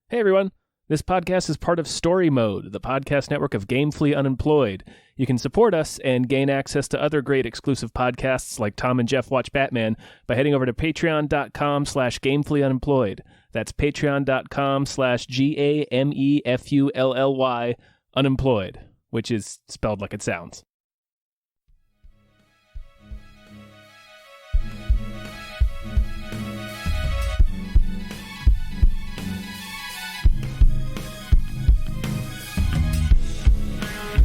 Hey everyone, this podcast is part of Story Mode, the podcast network of Gamefully Unemployed. You can support us and gain access to other great exclusive podcasts like Tom and Jeff Watch Batman by heading over to patreon.com/gamefullyunemployed. That's patreon.com/GAMEFULLY unemployed, which is spelled like it sounds.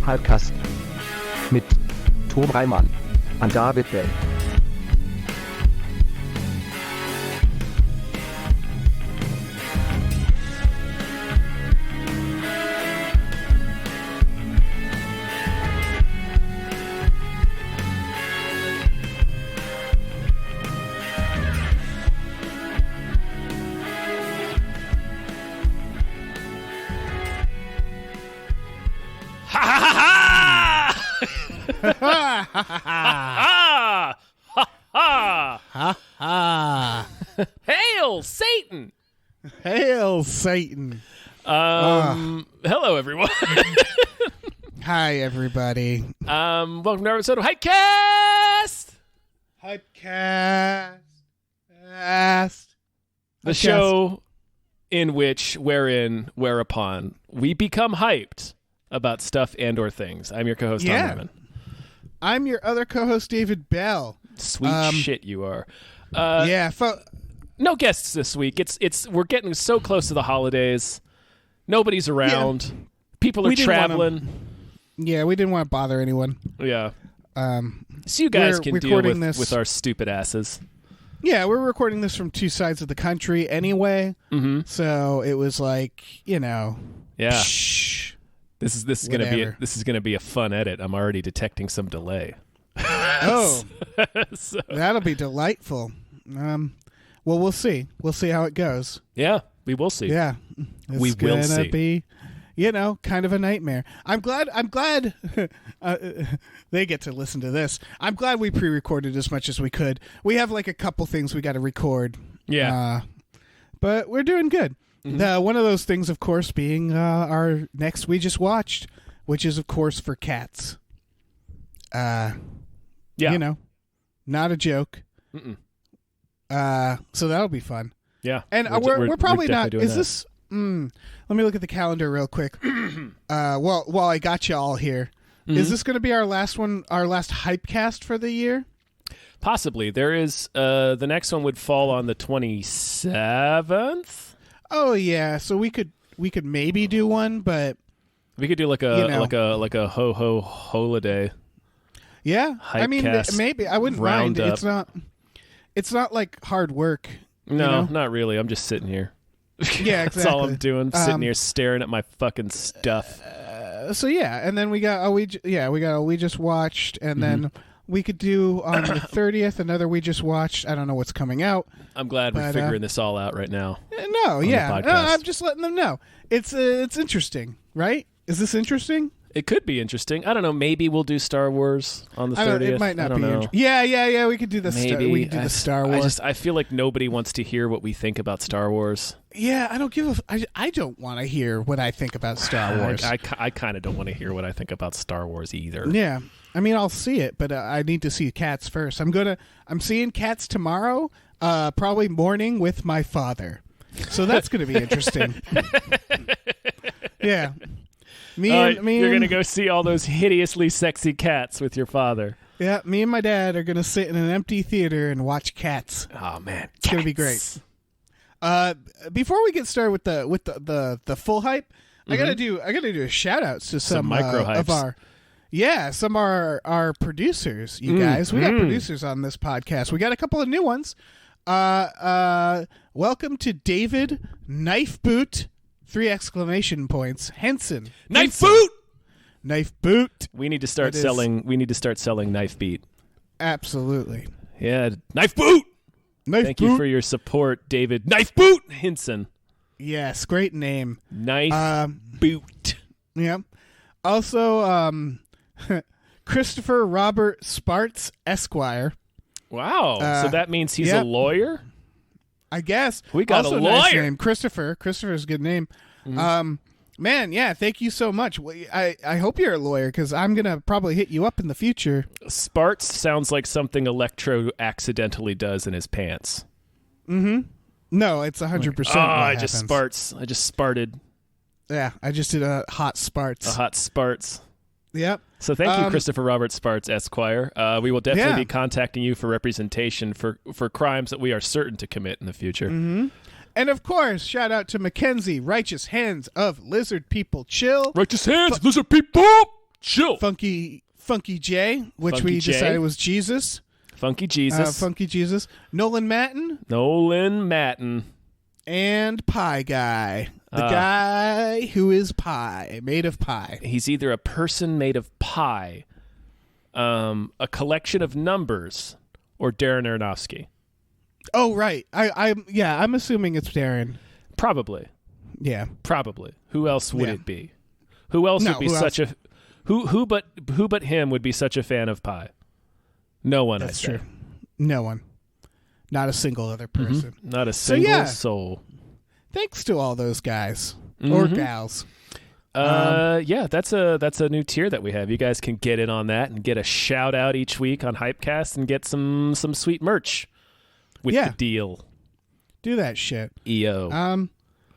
Hypecast mit Tom Reimann und David Bell. Hail Satan! Hail Satan! Hello everyone. Hi everybody. Welcome to our episode of Hypecast! Hypecast. The show whereupon we become hyped about stuff and or things. I'm your co-host, Tom Raymond. I'm your other co-host, David Bell. Sweet shit you are. No guests this week. It's we're getting so close to the holidays. Nobody's around. Yeah. People are traveling. We didn't want to bother anyone. Yeah. So you guys can deal with our stupid asses. Yeah, we're recording this from two sides of the country anyway. Mm-hmm. So it was like, Yeah. Shh. This is gonna be a fun edit. I'm already detecting some delay. Oh, that'll be delightful. Well, we'll see. We'll see how it goes. Yeah, we will see. Yeah, we will see. Be, kind of a nightmare. I'm glad they get to listen to this. I'm glad we pre-recorded as much as we could. We have like a couple things we got to record. Yeah, but we're doing good. Mm-hmm. One of those things, of course, being our next we just watched, which is, of course, for cats. Not a joke. Mm-mm. So that'll be fun. Yeah, and we're probably not. Is this? Let me look at the calendar real quick. While I got you all here, is this going to be our last one? Our last Hypecast for the year? Possibly. There is. The next one would fall on the 27th. Oh yeah, so we could maybe do one, but we could do like a ho holiday. Yeah, I mean maybe I wouldn't mind. It's not like hard work. No, not really. I'm just sitting here. Yeah, exactly. That's all I'm doing. Sitting here staring at my fucking stuff. So yeah, and then we got we just watched, and then we could do on the 30th another we just watched. I don't know what's coming out. I'm glad we're figuring this all out right now. I'm just letting them know. It's interesting, right? Is this interesting? It could be interesting. I don't know. Maybe we'll do Star Wars on the 30th. It might not be. Yeah. We could do the Star Wars. I feel like nobody wants to hear what we think about Star Wars. Yeah, I don't want to hear what I think about Star Wars. I kind of don't want to hear what I think about Star Wars either. Yeah. I mean, I'll see it, but I need to see Cats first. I'm seeing Cats tomorrow, probably morning with my father. So that's going to be interesting. Yeah. You're going to go see all those hideously sexy cats with your father. Yeah, me and my dad are going to sit in an empty theater and watch Cats. Oh man, it's going to be great. Before we get started with the full hype, I got to do a shout outs to some micro hypes. Some of our producers, you guys. We got producers on this podcast. We got a couple of new ones. Welcome to David Knife Boot, 3 exclamation points. Henson. Knife Boot. Knife Boot. We need to start selling Knife Beat. Absolutely. Yeah, Knife Boot. Thank you for your support, David Knife Boot Henson. Yes, great name. Knife Boot. Yeah. Also, Christopher Robert Sparts, Esquire. Wow. So that means he's a lawyer? I guess. We got also a lawyer. Nice name. Christopher. Christopher's a good name. Mm-hmm. Man, yeah, thank you so much. I hope you're a lawyer because I'm going to probably hit you up in the future. Sparts sounds like something Electro accidentally does in his pants. Mm-hmm. No, it's 100%. I just sparted. Yeah, I just did a hot sparts. A hot sparts. Yep. So thank you, Christopher Robert Sparts, Esquire. We will definitely be contacting you for representation for crimes that we are certain to commit in the future. Mm-hmm. And of course, shout out to Mackenzie, Righteous Hands of Lizard People Chill. Righteous Hands, Lizard People Chill. Funky J, which Funky we J. decided was Jesus. Funky Jesus. Funky Jesus. Nolan Matten. And Pie Guy. The guy who is pie, made of pie. He's either a person made of pie, a collection of numbers, or Darren Aronofsky. Oh, right. I'm assuming it's Darren. Probably. Yeah. Probably. Who else would it be? Who else would be such a who but him would be such a fan of pie? No one. That's true. No one. Not a single other person. Mm-hmm. Not a single soul. Thanks to all those guys or gals. Yeah, that's a new tier that we have. You guys can get in on that and get a shout out each week on Hypecast and get some sweet merch with the deal. Do that shit. EO.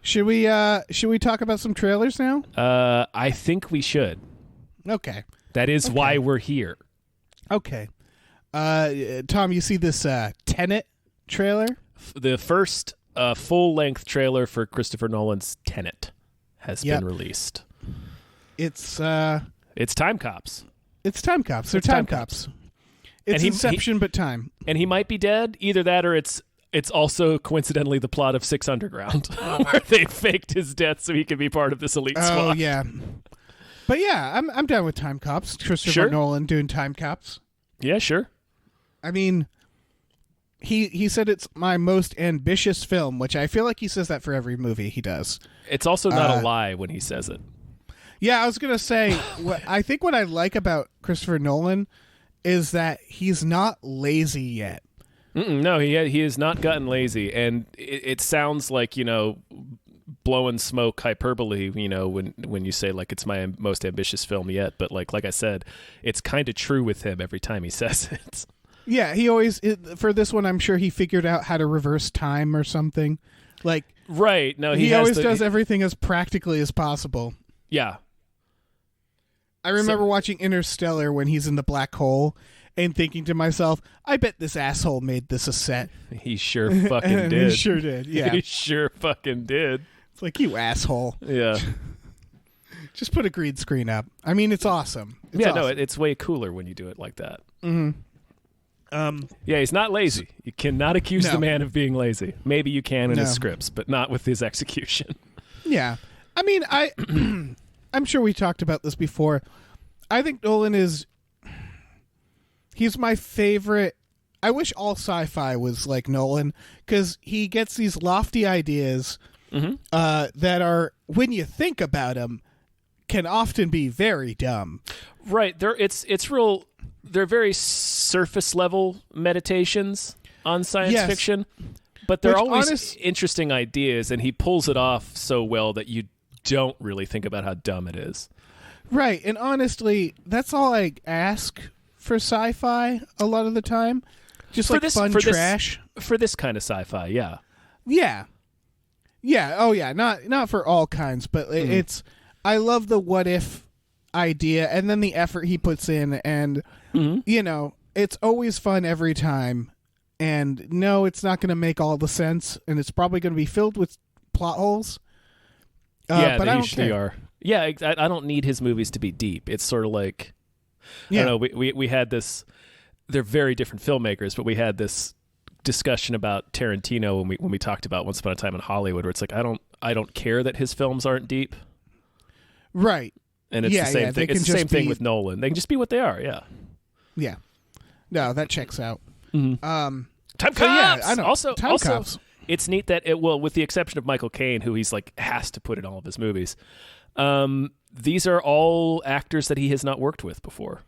Should we talk about some trailers now? I think we should. Okay. That is why we're here. Okay. Tom, you see this Tenet trailer? The first full-length trailer for Christopher Nolan's Tenet has been released. It's Time Cops. It's Time Cops. They're Time Cops. It's Inception, but time. And he might be dead. Either that or it's also coincidentally the plot of Six Underground, where they faked his death so he could be part of this elite squad. Oh, yeah. But yeah, I'm down with Time Cops. Christopher Nolan doing Time Cops. Yeah, sure. I mean, he said it's my most ambitious film, which I feel like he says that for every movie he does. It's also not a lie when he says it. Yeah, I was going to say, I think what I like about Christopher Nolan is that he's not lazy yet. No, he has not gotten lazy, and it sounds like, blowing smoke hyperbole, when you say like it's my most ambitious film yet, but like I said, it's kind of true with him every time he says it. Yeah, he always for this one I'm sure he figured out how to reverse time or something. Like right. No, he always does everything as practically as possible. Yeah. I remember watching Interstellar when he's in the black hole and thinking to myself, I bet this asshole made this a set. He sure fucking did. He sure did, yeah. He sure fucking did. It's like, you asshole. Yeah. Just put a green screen up. I mean, it's awesome. No, it's way cooler when you do it like that. Mm-hmm. Yeah, he's not lazy. You cannot accuse the man of being lazy. Maybe you can in his scripts, but not with his execution. Yeah. I mean, I'm sure we talked about this before. I think Nolan he's my favorite. I wish all sci-fi was like Nolan, because he gets these lofty ideas that are, when you think about them, can often be very dumb. Right. They're very surface level meditations on science fiction, but they're always interesting ideas, and he pulls it off so well that you don't really think about how dumb it is. Right. And honestly, that's all I ask for sci-fi a lot of the time. Just like fun trash. For this kind of sci-fi, yeah. Yeah. Yeah. Oh, yeah. Not for all kinds, but it's... I love the what if idea and then the effort he puts in, and it's always fun every time. And no, it's not going to make all the sense, and it's probably going to be filled with plot holes. Yeah, but they I don't usually care. are. Yeah, I don't need his movies to be deep. It's sort of like, I don't know, we had this, they're very different filmmakers, but we had this discussion about Tarantino when we talked about Once Upon a Time in Hollywood, where it's like, I don't care that his films aren't deep. Right. And it's the same thing. It's the same thing with Nolan. They can just be what they are, yeah. Yeah. No, that checks out. Mm-hmm. Time Cops! Yeah, I know. Also, Cops. It's neat that with the exception of Michael Caine, who he's like has to put in all of his movies, these are all actors that he has not worked with before.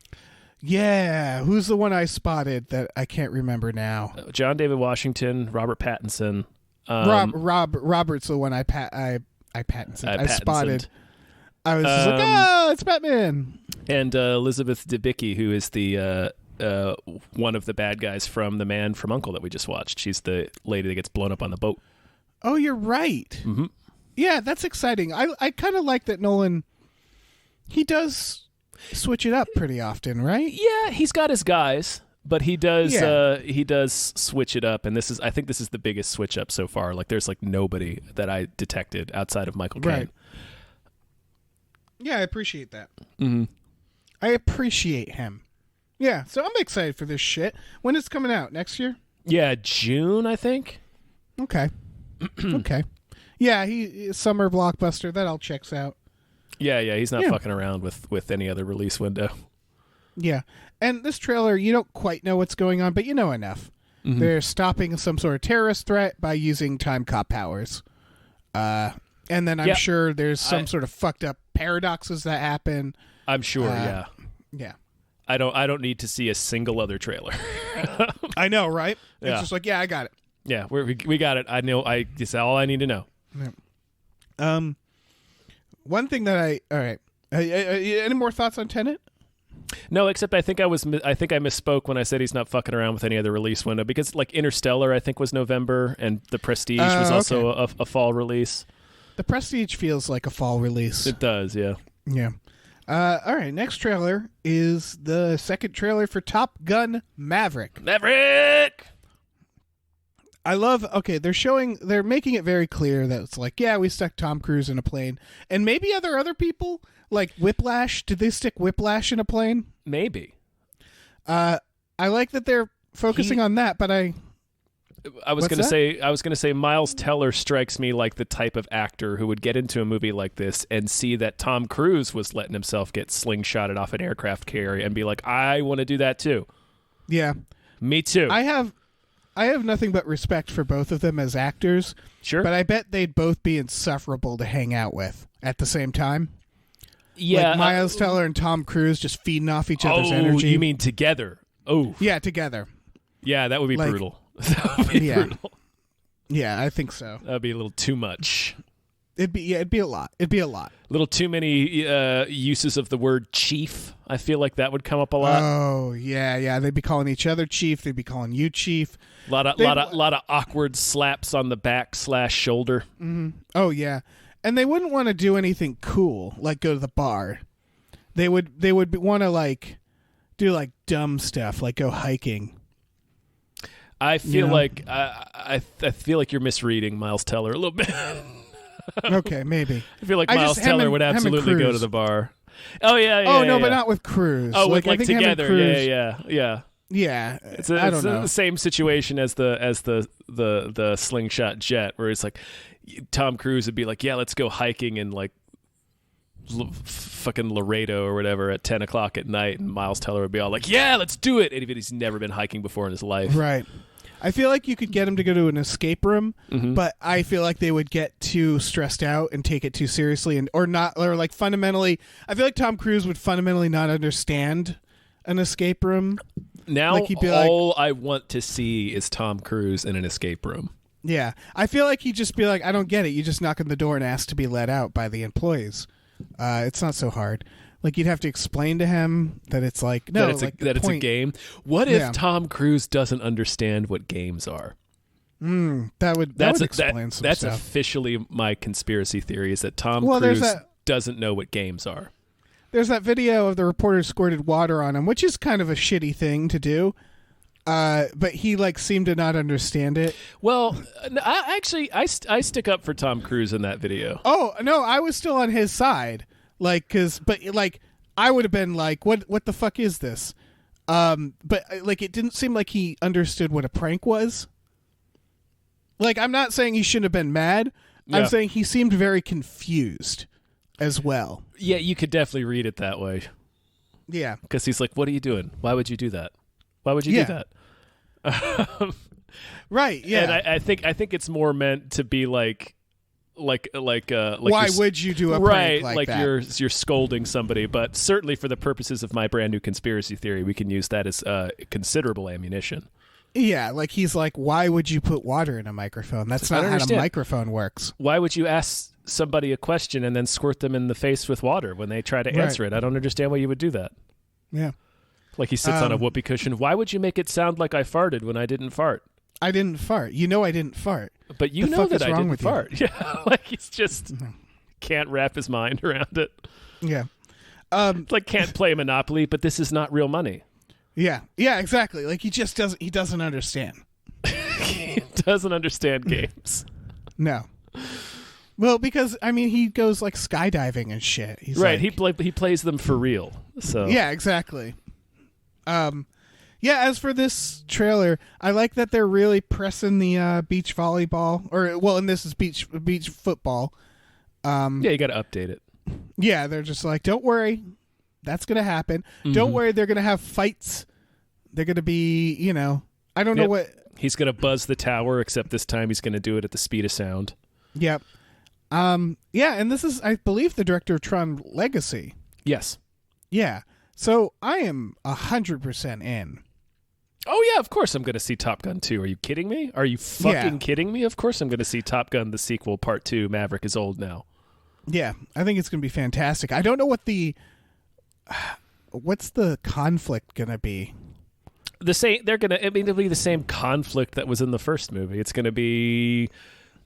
Yeah, who's the one I spotted that I can't remember now? John David Washington, Robert Pattinson, Robert's the one I spotted. I was just like, it's Batman. And Elizabeth Debicki, who is the one of the bad guys from The Man from U.N.C.L.E. that we just watched. She's the lady that gets blown up on the boat. Oh, you're right. Mm-hmm. Yeah, that's exciting. I kind of like that Nolan, he does switch it up pretty often, right? Yeah, he's got his guys, but he does switch it up, and I think this is the biggest switch up so far. Like, there's like nobody that I detected outside of Michael Caine. Right. Yeah, I appreciate that. Mm-hmm. I appreciate him. Yeah, so I'm excited for this shit. When is it coming out? Next year? Yeah, June, I think. Okay. Okay. Yeah, he summer blockbuster. That all checks out. Yeah, he's not fucking around with any other release window. Yeah. And this trailer, you don't quite know what's going on, but you know enough. Mm-hmm. They're stopping some sort of terrorist threat by using time cop powers. And then I'm sure there's some sort of fucked up paradoxes that happen. I'm sure, yeah. Yeah. I don't need to see a single other trailer. I know, right? Yeah. It's just like, yeah, I got it. Yeah, we got it. I know. It's all I need to know. Yeah. One thing that all right. Any more thoughts on Tenet? No, except I think I misspoke when I said he's not fucking around with any other release window, because like Interstellar I think was November, and The Prestige was also a fall release. The Prestige feels like a fall release. It does, yeah. Yeah. All right, next trailer is the second trailer for Top Gun Maverick. I love, they're making it very clear that it's like, yeah, we stuck Tom Cruise in a plane. And maybe other people, like Whiplash. Did they stick Whiplash in a plane? Maybe. I like that they're focusing on that, but I was going to say Miles Teller strikes me like the type of actor who would get into a movie like this and see that Tom Cruise was letting himself get slingshotted off an aircraft carrier and be like, I want to do that too. Yeah. Me too. I have nothing but respect for both of them as actors. Sure. But I bet they'd both be insufferable to hang out with at the same time. Yeah. Like Miles Teller and Tom Cruise just feeding off each other's energy. You mean together? Oh. Yeah, together. Yeah, that would be brutal. That would be brutal. Yeah, I think so. That would be a little too much. It'd be a lot. A little too many uses of the word chief. I feel like that would come up a lot. Oh, yeah. They'd be calling each other chief. They'd be calling you chief. A lot of awkward slaps on the back / shoulder. Mm-hmm. Oh, yeah. And they wouldn't want to do anything cool, like go to the bar. They would want to like do like dumb stuff, like go hiking. I feel like I feel like you're misreading Miles Teller a little bit. Okay, maybe. I feel like Miles Teller would absolutely go to the bar. Oh yeah. Oh no, but not with Cruise. Oh, like I think together. Cruise, Yeah. Yeah, I don't know. The same situation as the slingshot jet, where it's like Tom Cruise would be like, yeah, let's go hiking in like fucking Laredo or whatever at 10 o'clock at night, and Miles Teller would be all like, yeah, let's do it. And he's never been hiking before in his life. Right. I feel like you could get him to go to an escape room, but I feel like they would get too stressed out and take it too seriously, or like fundamentally. I feel like Tom Cruise would fundamentally not understand an escape room. Now, like he'd be all I want to see is Tom Cruise in an escape room. Yeah, I feel like he'd just be like, I don't get it. You just knock on the door and ask to be let out by the employees. It's not so hard. Like you'd have to explain to him that it's like no, that it's a game. What if Tom Cruise doesn't understand what games are? That would explain some That's stuff. Officially my conspiracy theory is that Tom Cruise doesn't know what games are. There's that video of the reporter squirted water on him, which is kind of a shitty thing to do. But he like seemed to not understand it. Well, I stick up for Tom Cruise in that video. Oh no, I was still on his side. Like, I would have been like, what the fuck is this? But like, it didn't seem like he understood what a prank was. Like, I'm not saying he shouldn't have been mad. Yeah. I'm saying he seemed very confused as well. Yeah, you could definitely read it that way. Yeah. Because he's like, what are you doing? Why would you do that? Why would you do that? Right. Yeah. And I think it's more meant to be like why would you do a prank like that? You're scolding somebody, but certainly for the purposes of my brand new conspiracy theory, we can use that as considerable ammunition. Yeah, like he's like, why would you put water in a microphone? That's not how a microphone works. Why would you ask somebody a question and then squirt them in the face with water when they try to answer it? I don't understand why you would do that. Yeah. Like he sits on a whoopee cushion. Why would you make it sound like I farted when I didn't fart? I didn't fart. You know I didn't fart. But you know that I didn't fart. Yeah, like he's just can't wrap his mind around it. Yeah. Like can't play Monopoly, but this is not real money. Yeah. Yeah, exactly. Like he doesn't understand. He doesn't understand games. No. Well, because I mean he goes like skydiving and shit. He's right, like, he plays them for real. So yeah, exactly. Yeah, as for this trailer, I like that they're really pressing the beach volleyball, and this is beach football. Yeah, you got to update it. Yeah, they're just like, don't worry, that's going to happen. Mm-hmm. Don't worry, they're going to have fights. They're going to be, I don't know what. He's going to buzz the tower, except this time he's going to do it at the speed of sound. Yep. Yeah, and this is, I believe, the director of Tron Legacy. Yes. Yeah. So I am 100% in. Oh, yeah, of course I'm going to see Top Gun 2. Are you kidding me? Are you fucking kidding me? Of course I'm going to see Top Gun, the sequel, Part 2, Maverick is Old Now. Yeah, I think it's going to be fantastic. I don't know what's the conflict going to be? It'll be the same conflict that was in the first movie. It's going to be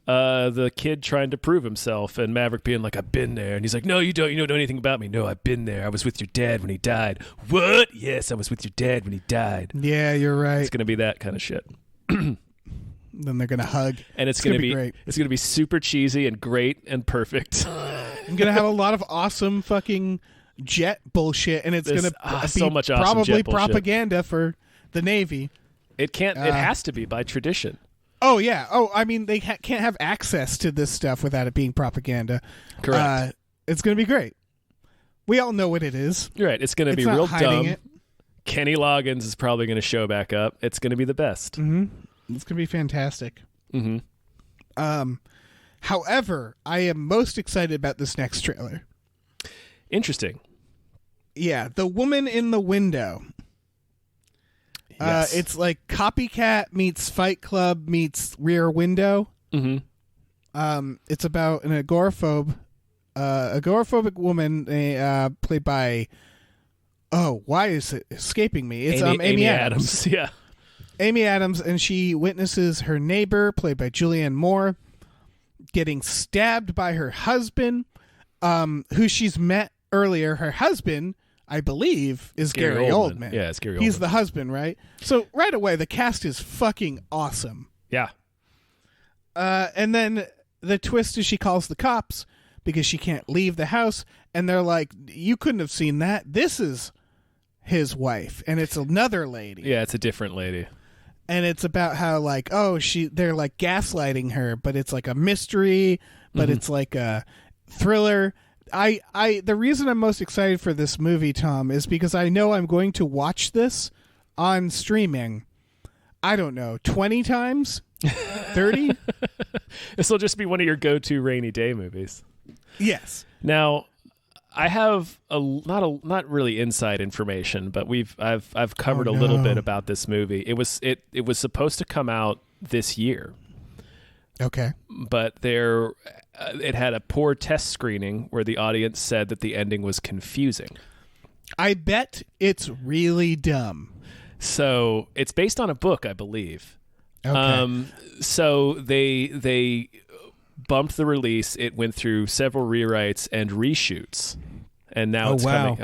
the kid trying to prove himself and Maverick being like, I've been there. And he's like, no, you don't. You don't know anything about me. No, I've been there. I was with your dad when he died. What? Yes, I was with your dad when he died. Yeah, you're right. It's going to be that kind of shit. Then they're going to hug. And it's going to be great. It's going to be super cheesy and great and perfect. I'm going to have a lot of awesome fucking jet bullshit. And it's going to be so much awesome probably jet bullshit. Propaganda for the Navy. It can't. It has to be by tradition. Oh, yeah. Oh, I mean, they can't have access to this stuff without it being propaganda. Correct. It's going to be great. We all know what it is. You're right. It's going to be real dumb. It. Kenny Loggins is probably going to show back up. It's going to be the best. Mm-hmm. It's going to be fantastic. Mm-hmm. However, I am most excited about this next trailer. Interesting. Yeah, The Woman in the Window. Yes. It's like Copycat meets Fight Club meets Rear Window. Mm-hmm. It's about an agoraphobic woman played by. Oh, why is it escaping me? It's Amy Adams. Yeah, Amy Adams, and she witnesses her neighbor, played by Julianne Moore, getting stabbed by her husband, who she's met earlier. Her husband, I believe, is Gary Oldman. Yeah, it's Gary Oldman. He's the husband, right? So right away, the cast is fucking awesome. Yeah. And then the twist is she calls the cops because she can't leave the house, and they're like, you couldn't have seen that. This is his wife, and it's another lady. Yeah, it's a different lady. And it's about how, like, they're like gaslighting her, but it's like a mystery, but it's like a thriller. The reason I'm most excited for this movie, Tom, is because I know I'm going to watch this on streaming, I don't know, 20 times? 30? This will just be one of your go-to rainy day movies. Yes. Now, I have not really inside information, but I've covered a little bit about this movie. It was supposed to come out this year. Okay. But it had a poor test screening where the audience said that the ending was confusing. I bet it's really dumb. So it's based on a book, I believe. Okay. So they bumped the release. It went through several rewrites and reshoots, and now it's coming.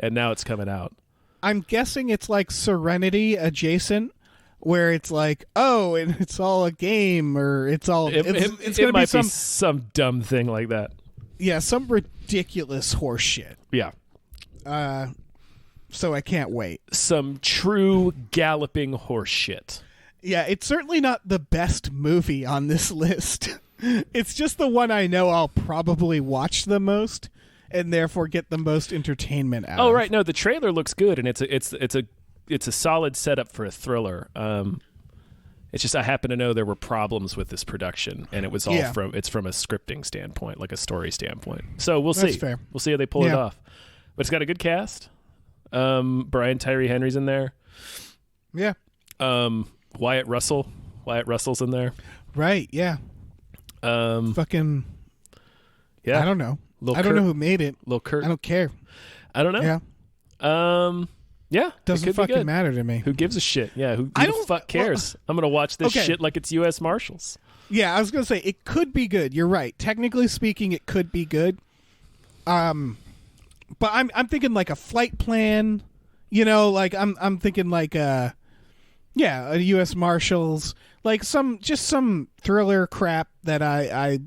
And now it's coming out. I'm guessing it's like Serenity adjacent, where it's like, and it's all a game, or it's all. It's going to be some dumb thing like that. Yeah, some ridiculous horse shit. Yeah. So I can't wait. Some true galloping horse shit. Yeah, it's certainly not the best movie on this list. It's just the one I know I'll probably watch the most, and therefore get the most entertainment out of. Oh, right. No, the trailer looks good, and it's a solid setup for a thriller. It's just I happen to know there were problems with this production, and it was all from a scripting standpoint, like a story standpoint. So we'll see. That's fair. We'll see how they pull it off. But it's got a good cast. Brian Tyree Henry's in there. Yeah. Wyatt Russell. Wyatt Russell's in there. Right, yeah. Fucking... Yeah. I don't know. Lil I don't Kurt. know who made it. Lil Kurt. I don't care. I don't know. Yeah. Yeah. Doesn't it could be fucking good. matter to me. Who gives a shit? Yeah, who I the don't- fuck cares? I'm going to watch this Okay. shit like it's U.S. Marshals. Yeah, I was gonna say it could be good. You're right. Technically speaking, it could be good. But I'm thinking like a flight plan. You know, like I'm thinking like a U.S. Marshals, like some thriller crap that I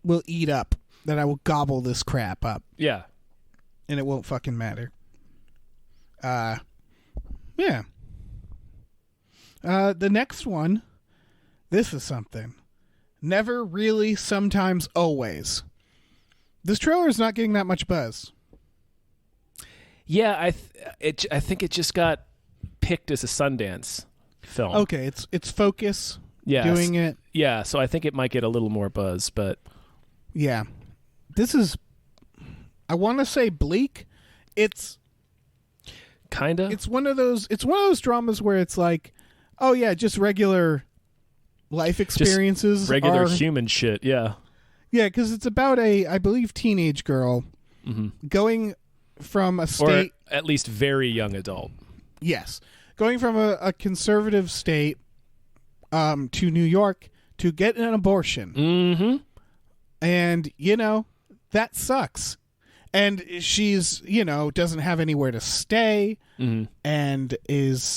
will eat up. That I will gobble this crap up. Yeah. And it won't fucking matter. Yeah. The next one. This is something. Never Really, Sometimes, Always. This trailer is not getting that much buzz. Yeah, I think it just got picked as a Sundance film. Okay, it's Focus doing it. Yeah, so I think it might get a little more buzz, but Yeah. This is, I want to say bleak. It's kind of. It's one of those dramas where it's like, oh yeah, just regular life experiences, just regular human shit. Yeah. Yeah, because it's about I believe, teenage girl going from a state, or at least very young adult. Yes, going from a conservative state to New York to get an abortion. Mm-hmm. And that sucks. And she's doesn't have anywhere to stay, and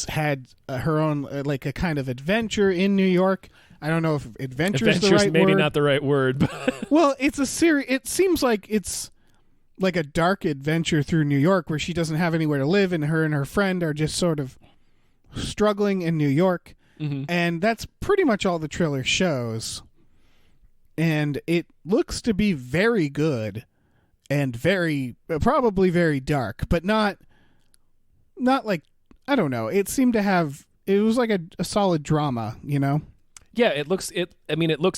had her own like a kind of adventure in New York. I don't know if adventure is the right word. Maybe not the right word. But well, it's a series. It seems like it's like a dark adventure through New York where she doesn't have anywhere to live, and her friend are just sort of struggling in New York. And that's pretty much all the trailer shows. And it looks to be very good and probably very dark, but not like, I don't know. It seemed to have, it was like a solid drama, Yeah, it looks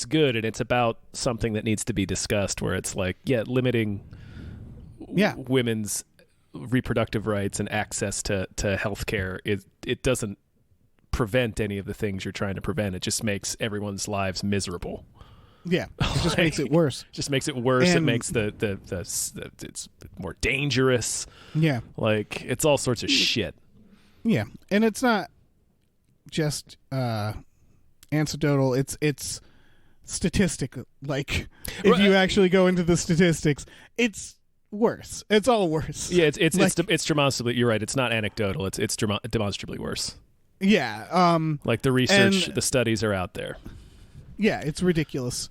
good, and it's about something that needs to be discussed, where it's like, limiting women's reproductive rights and access to healthcare. It doesn't prevent any of the things you're trying to prevent. It just makes everyone's lives miserable. Yeah, it just makes it worse. Just makes it worse. And it makes the it's more dangerous. Yeah, like it's all sorts of shit. Yeah, and it's not just anecdotal. It's statistic. Like if you actually go into the statistics, it's worse. It's all worse. Yeah, it's demonstrably. You're right. It's not anecdotal. It's demonstrably worse. Yeah. Like the research, the studies are out there. Yeah, it's ridiculous.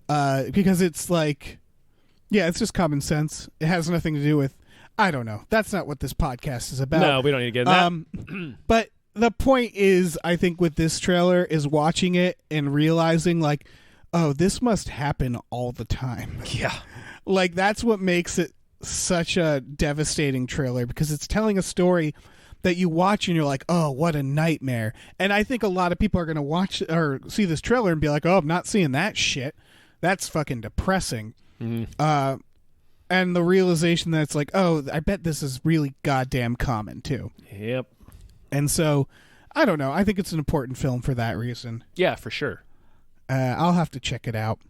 Because it's like, it's just common sense. It has nothing to do with, I don't know. That's not what this podcast is about. No, we don't need to get into that. But the point is, I think with this trailer is watching it and realizing like, oh, this must happen all the time. Yeah. Like that's what makes it such a devastating trailer, because it's telling a story that you watch and you're like, oh, what a nightmare. And I think a lot of people are going to watch or see this trailer and be like, oh, I'm not seeing that shit. That's fucking depressing. And the realization that it's like, oh, I bet this is really goddamn common too. Yep. And so, I don't know. I think it's an important film for that reason. Yeah, for sure. I'll have to check it out.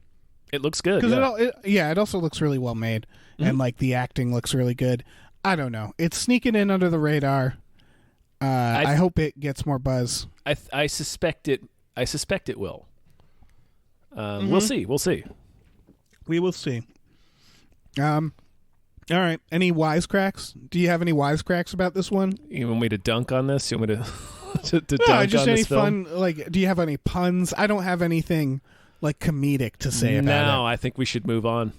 It looks good. Because it also looks really well made. And like the acting looks really good. I don't know. It's sneaking in under the radar. I hope it gets more buzz. I suspect it. I suspect it will. We'll see. We'll see. We will see. All right. Any wisecracks? Do you have any wisecracks about this one? You want me to dunk on this? You want me to dunk just on any this film? fun. Like, do you have any puns? I don't have anything like comedic to say about it. No, I think we should move on.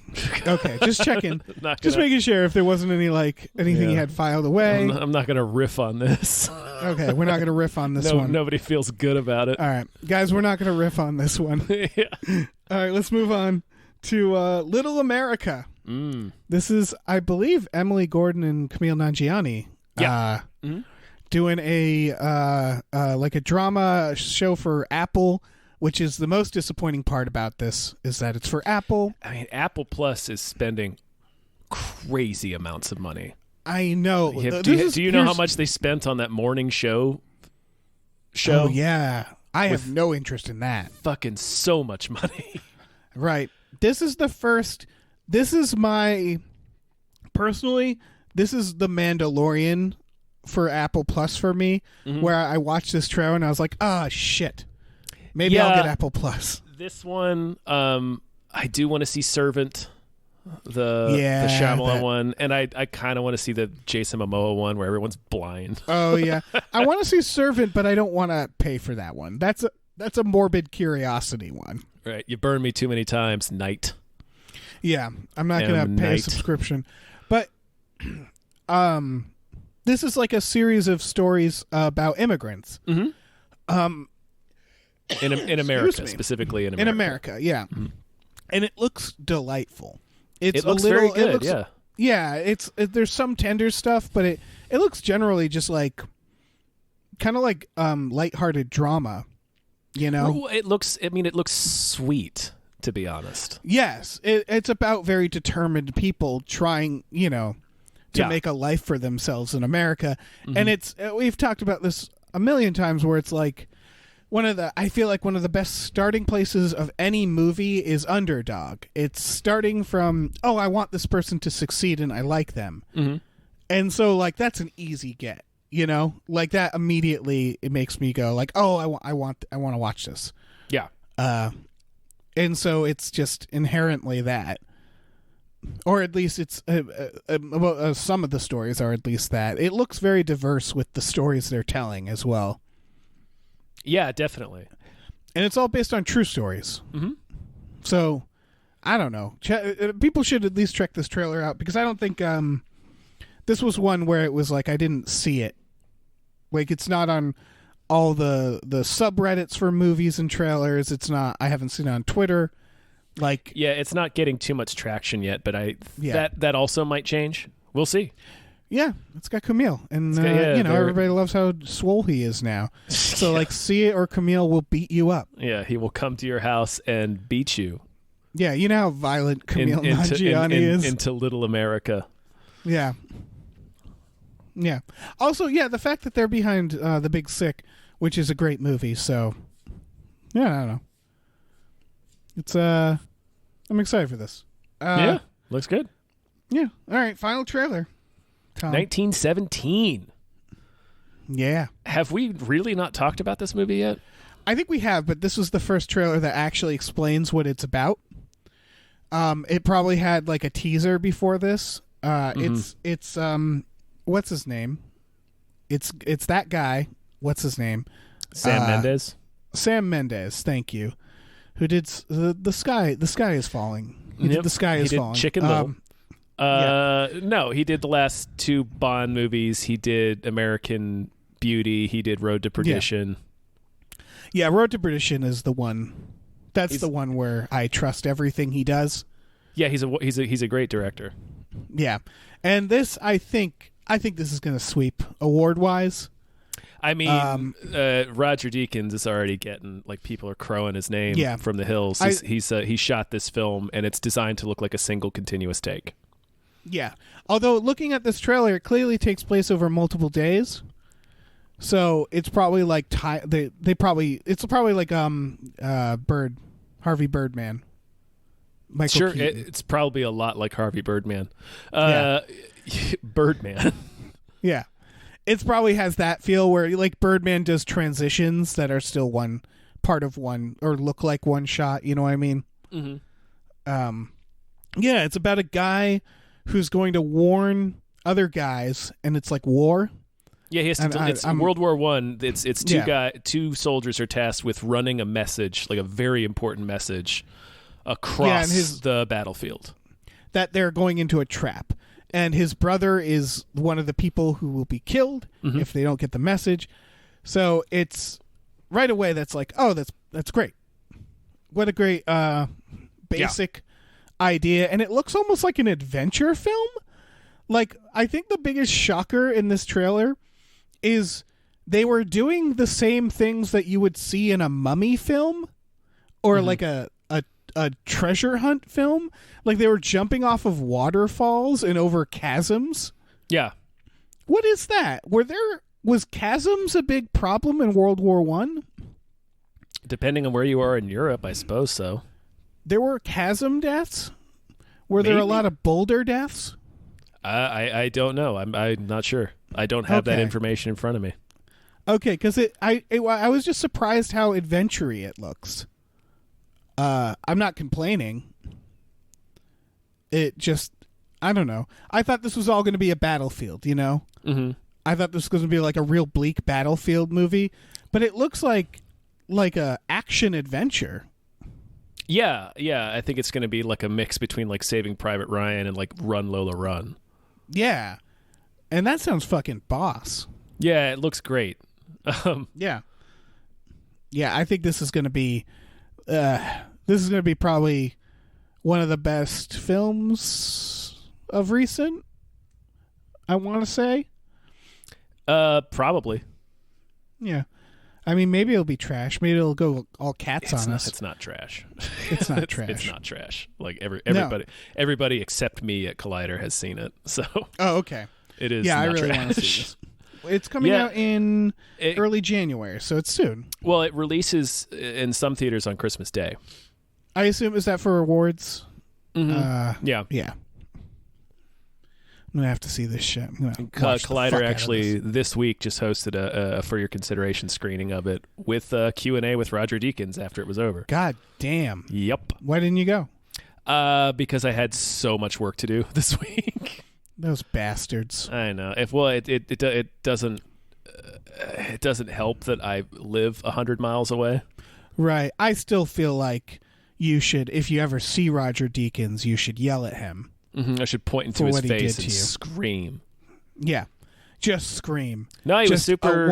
Okay, just checking. Just making sure if there wasn't anything you had filed away. I'm not going to riff on this. Okay, we're not going to riff on this one. Nobody feels good about it. All right, guys, we're not going to riff on this one. Yeah. All right, let's move on to Little America. This is, I believe, Emily Gordon and Camille Nanjiani. Yeah. Doing a like a drama show for Apple, which is the most disappointing part about this, is that it's for Apple. I mean, Apple Plus is spending crazy amounts of money. I know. Do you know how much they spent on that morning show? Oh, yeah. I have no interest in that. Fucking so much money. Right. This is the Mandalorian for Apple Plus for me, where I watched this trailer and I was like, shit. Maybe I'll get Apple Plus. This one, I do want to see Servant, the Shyamalan one, and I kind of want to see the Jason Momoa one where everyone's blind. Oh yeah, I want to see Servant, but I don't want to pay for that one. That's a morbid curiosity one. Right, you burned me too many times, Night. Yeah, I'm not going to pay a subscription, but this is like a series of stories about immigrants. In America, specifically in America. In America, yeah. And it looks delightful. It looks very good, yeah. Yeah, there's some tender stuff, but it looks generally just like kind of like lighthearted drama, you know? It looks sweet, to be honest. Yes, it's about very determined people trying, to make a life for themselves in America. And we've talked about this a million times where it's like I feel like one of the best starting places of any movie is underdog. It's starting from, I want this person to succeed and I like them. And so like that's an easy get, like that immediately it makes me go like, I want to watch this. Yeah. And so it's just inherently that, or at least it's some of the stories are at least that. It looks very diverse with the stories they're telling as well. Yeah, definitely. And it's all based on true stories. So, I don't know. People should at least check this trailer out because I don't think this was one where it was like I didn't see it. Like it's not on all the subreddits for movies and trailers. It's not. I haven't seen it on Twitter. Like it's not getting too much traction yet, but that also might change. We'll see. Yeah, it's got Camille, and everybody loves how swole he is now. So like, see it or Camille will beat you up. Yeah, he will come to your house and beat you. Yeah, you know how violent Camille Nanjiani is into Little America. Yeah. Yeah. Also, the fact that they're behind The Big Sick, which is a great movie. So, I don't know. It's I'm excited for this. Looks good. Yeah. All right. Final trailer. Tom. 1917. Yeah. Have we really not talked about this movie yet? I think we have, but this was the first trailer that actually explains what it's about. It probably had like a teaser before this. It's what's his name? It's that guy. What's his name? Sam Mendes. Sam Mendes. Thank you. Who did the sky? The sky is falling. He did The Sky is Falling. Chicken Little. No, he did the last two Bond movies. He did American Beauty. He did Road to Perdition. Yeah, Road to Perdition is the one. That's the one where I trust everything he does. Yeah, he's a great director. Yeah, and this I think this is going to sweep award wise. I mean, Roger Deakins is already getting like people are crowing his name from the hills. He shot this film and it's designed to look like a single continuous take. Yeah, although looking at this trailer, it clearly takes place over multiple days. So it's probably like it's probably like Harvey Birdman. Michael Keaton. It's probably a lot like Harvey Birdman. Birdman. Yeah. It probably has that feel where like Birdman does transitions that are still one part of one or look like one shot, you know what I mean? Mm-hmm. Yeah, it's about a guy who's going to warn other guys and it's like war. Yeah, he has to. It's World War I. It's two soldiers are tasked with running a message, like a very important message, across the battlefield. That they're going into a trap, and his brother is one of the people who will be killed if they don't get the message. So it's right away. That's like, oh, that's great. What a great basic idea, and it looks almost like an adventure film. Like, I think the biggest shocker in this trailer is they were doing the same things that you would see in a mummy film or like a treasure hunt film. Like they were jumping off of waterfalls and over chasms. Yeah. What is that? Was chasms a big problem in World War I? Depending on where you are in Europe, I suppose so. There were chasm deaths? Were there a lot of boulder deaths? I don't know. I'm not sure. I don't have that information in front of me. Okay, because I was just surprised how adventure-y it looks. I'm not complaining. It just, I don't know. I thought this was all going to be a battlefield, you know? Mm-hmm. I thought this was going to be like a real bleak battlefield movie, but it looks like a action adventure. Yeah. I think it's going to be like a mix between like Saving Private Ryan and like Run Lola Run. Yeah. And that sounds fucking boss. Yeah, it looks great. Yeah. Yeah, I think this is going to be probably one of the best films of recent, I want to say. Probably. Yeah. I mean, maybe it'll be trash. Maybe it'll go all cats on us. It's not trash. It's not trash. It's not trash. Like everybody except me at Collider has seen it. So. Oh, okay. It is. Yeah, not I really trash. want to see this. It's coming out in early January, so it's soon. Well, it releases in some theaters on Christmas Day. I assume, is that for awards? Mm-hmm. Yeah. I'm gonna have to see this shit. Collider actually this week just hosted a for your consideration screening of it with Q&A with Roger Deakins after it was over. God damn. Yep. Why didn't you go? Because I had so much work to do this week. Those bastards. I know. It doesn't help that I live 100 miles away. Right. I still feel like you should, if you ever see Roger Deakins, you should yell at him. Mm-hmm. I should point into his face and scream. Yeah, just scream. No, he was super.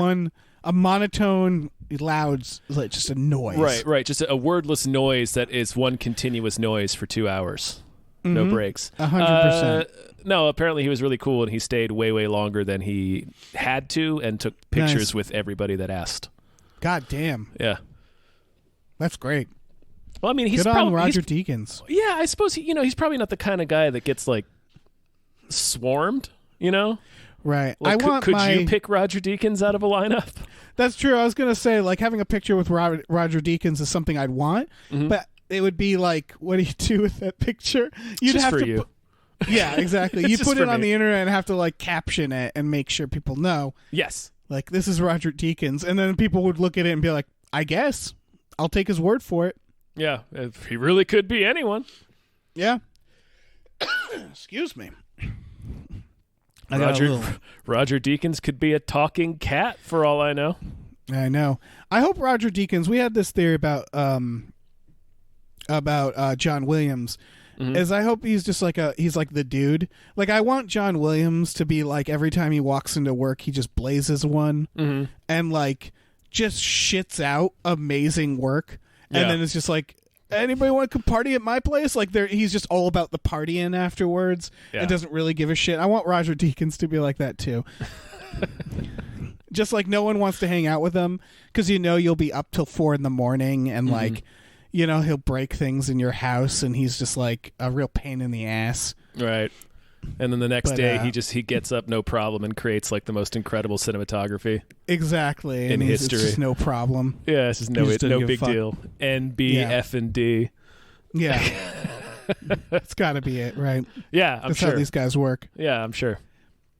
A monotone, loud, just a noise. Right. Just a wordless noise that is one continuous noise for 2 hours, no breaks. 100%. No, apparently he was really cool and he stayed way longer than he had to and took pictures with everybody that asked. God damn. Yeah, that's great. Well, I mean, he's good on Roger Deakins. Yeah, I suppose he's probably not the kind of guy that gets like swarmed. You know, right? Like, could you pick Roger Deakins out of a lineup? That's true. I was gonna say like having a picture with Roger Deakins is something I'd want, but it would be like, what do you do with that picture? You'd just have for to. you. Yeah, exactly. You put it on the internet and have to like caption it and make sure people know. Yes. Like, this is Roger Deakins, and then people would look at it and be like, I guess I'll take his word for it. Yeah, he really could be anyone. Yeah. Excuse me. Roger Deakins could be a talking cat for all I know. I know. I hope Roger Deakins. We had this theory about John Williams. Is I hope he's just like he's like the dude. Like, I want John Williams to be like, every time he walks into work, he just blazes one and like just shits out amazing work. And then it's just like, anybody want to come party at my place? Like, he's just all about the partying afterwards and doesn't really give a shit. I want Roger Deakins to be like that too. Just like no one wants to hang out with him because you'll be up till 4 a.m. and like, he'll break things in your house and he's just like a real pain in the ass. Right. And then the next day he gets up no problem and creates like the most incredible cinematography. Exactly. In history. It's just no problem. Yeah, it's just no big deal. NBF&D. Yeah. It's got to be it, right? Yeah, That's how these guys work. Yeah, I'm sure.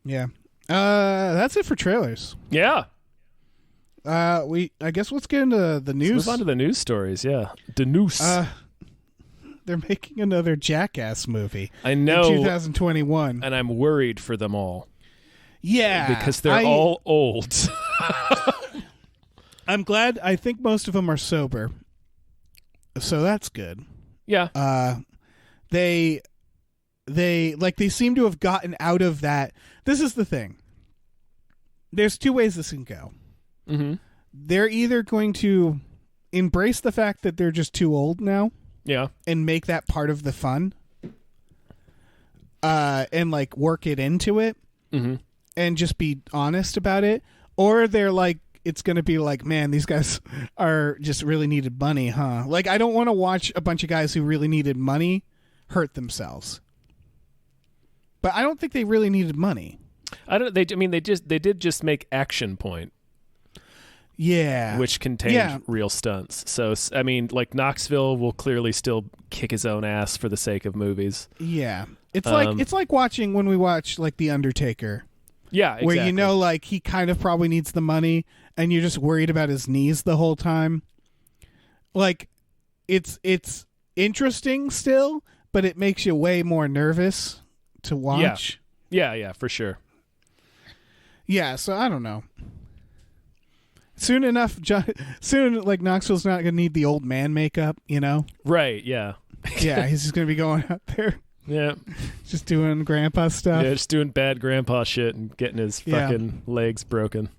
Yeah. That's it for trailers. Yeah. I guess let's get into the news. Let's move on to the news stories, yeah. The news. They're making another Jackass movie. I know. In 2021. And I'm worried for them all. Yeah. Because they're all old. I'm glad. I think most of them are sober. So that's good. Yeah. They seem to have gotten out of that. This is the thing. There's two ways this can go. Mm-hmm. They're either going to embrace the fact that they're just too old now. Yeah. And make that part of the fun. And like work it into it. Mm-hmm. And just be honest about it. Or they're like, it's going to be like, man, these guys are just really needed money, huh? Like, I don't want to watch a bunch of guys who really needed money hurt themselves. But I don't think they really needed money. They did just make Action Point. Yeah. which contained real stunts. So, I mean, like Knoxville will clearly still kick his own ass for the sake of movies. Yeah. It's like watching when we watch like The Undertaker. Yeah, exactly. Where you know like he kind of probably needs the money and you're just worried about his knees the whole time. Like it's interesting still, but it makes you way more nervous to watch. Yeah, for sure. Yeah, so I don't know. Soon, like Knoxville's not gonna need the old man makeup, you know? Right? Yeah. Yeah, he's just gonna be going out there. Yeah. Just doing grandpa stuff. Yeah, just doing bad grandpa shit and getting his fucking legs broken.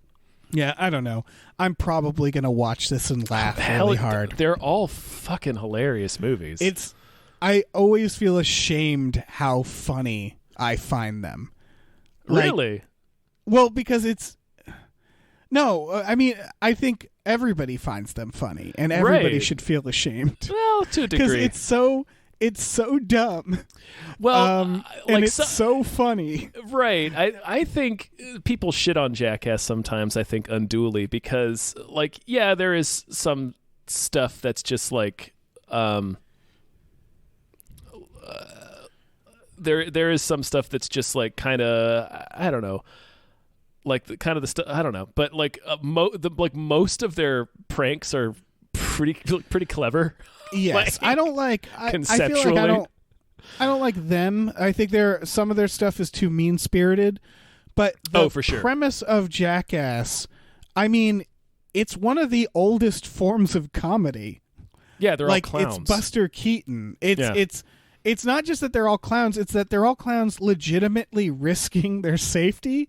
Yeah, I don't know. I'm probably gonna watch this and laugh really hard. They're all fucking hilarious movies. I always feel ashamed how funny I find them. Really? Well, because I mean, I think everybody finds them funny, and everybody should feel ashamed. Well, to a degree, because it's so dumb. Well, and it's so funny. Right. I think people shit on Jackass sometimes, I think, unduly, because, like, yeah, there is some stuff that's just like, there is some stuff that's just like kind of, I don't know, like the kind of the stuff, I don't know, but like most of their pranks are pretty clever. Yes, like, I don't like. Conceptually, I feel like I don't like them. I think some of their stuff is too mean spirited. But the for sure. premise of Jackass, I mean, it's one of the oldest forms of comedy. Yeah, they're like, all clowns. It's Buster Keaton. It's not just that they're all clowns. It's that they're all clowns legitimately risking their safety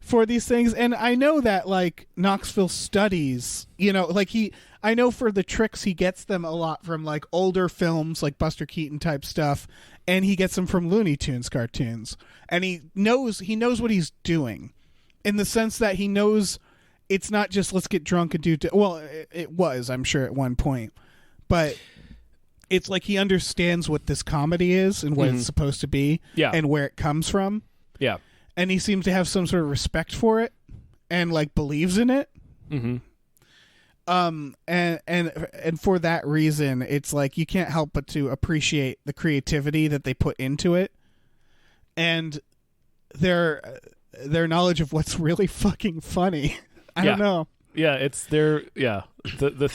for these things. And I know that, like, Knoxville studies, you know, like I know for the tricks he gets them a lot from, like, older films, like Buster Keaton type stuff, and he gets them from Looney Tunes cartoons. And he knows what he's doing, in the sense that he knows it's not just let's get drunk and do well, it was, I'm sure, at one point, but it's like he understands what this comedy is and what it's supposed to be, and where it comes from. Yeah. And he seems to have some sort of respect for it and, like, believes in it. Mm-hmm. And for that reason, it's like you can't help but to appreciate the creativity that they put into it, and their knowledge of what's really fucking funny. I don't know. Yeah, the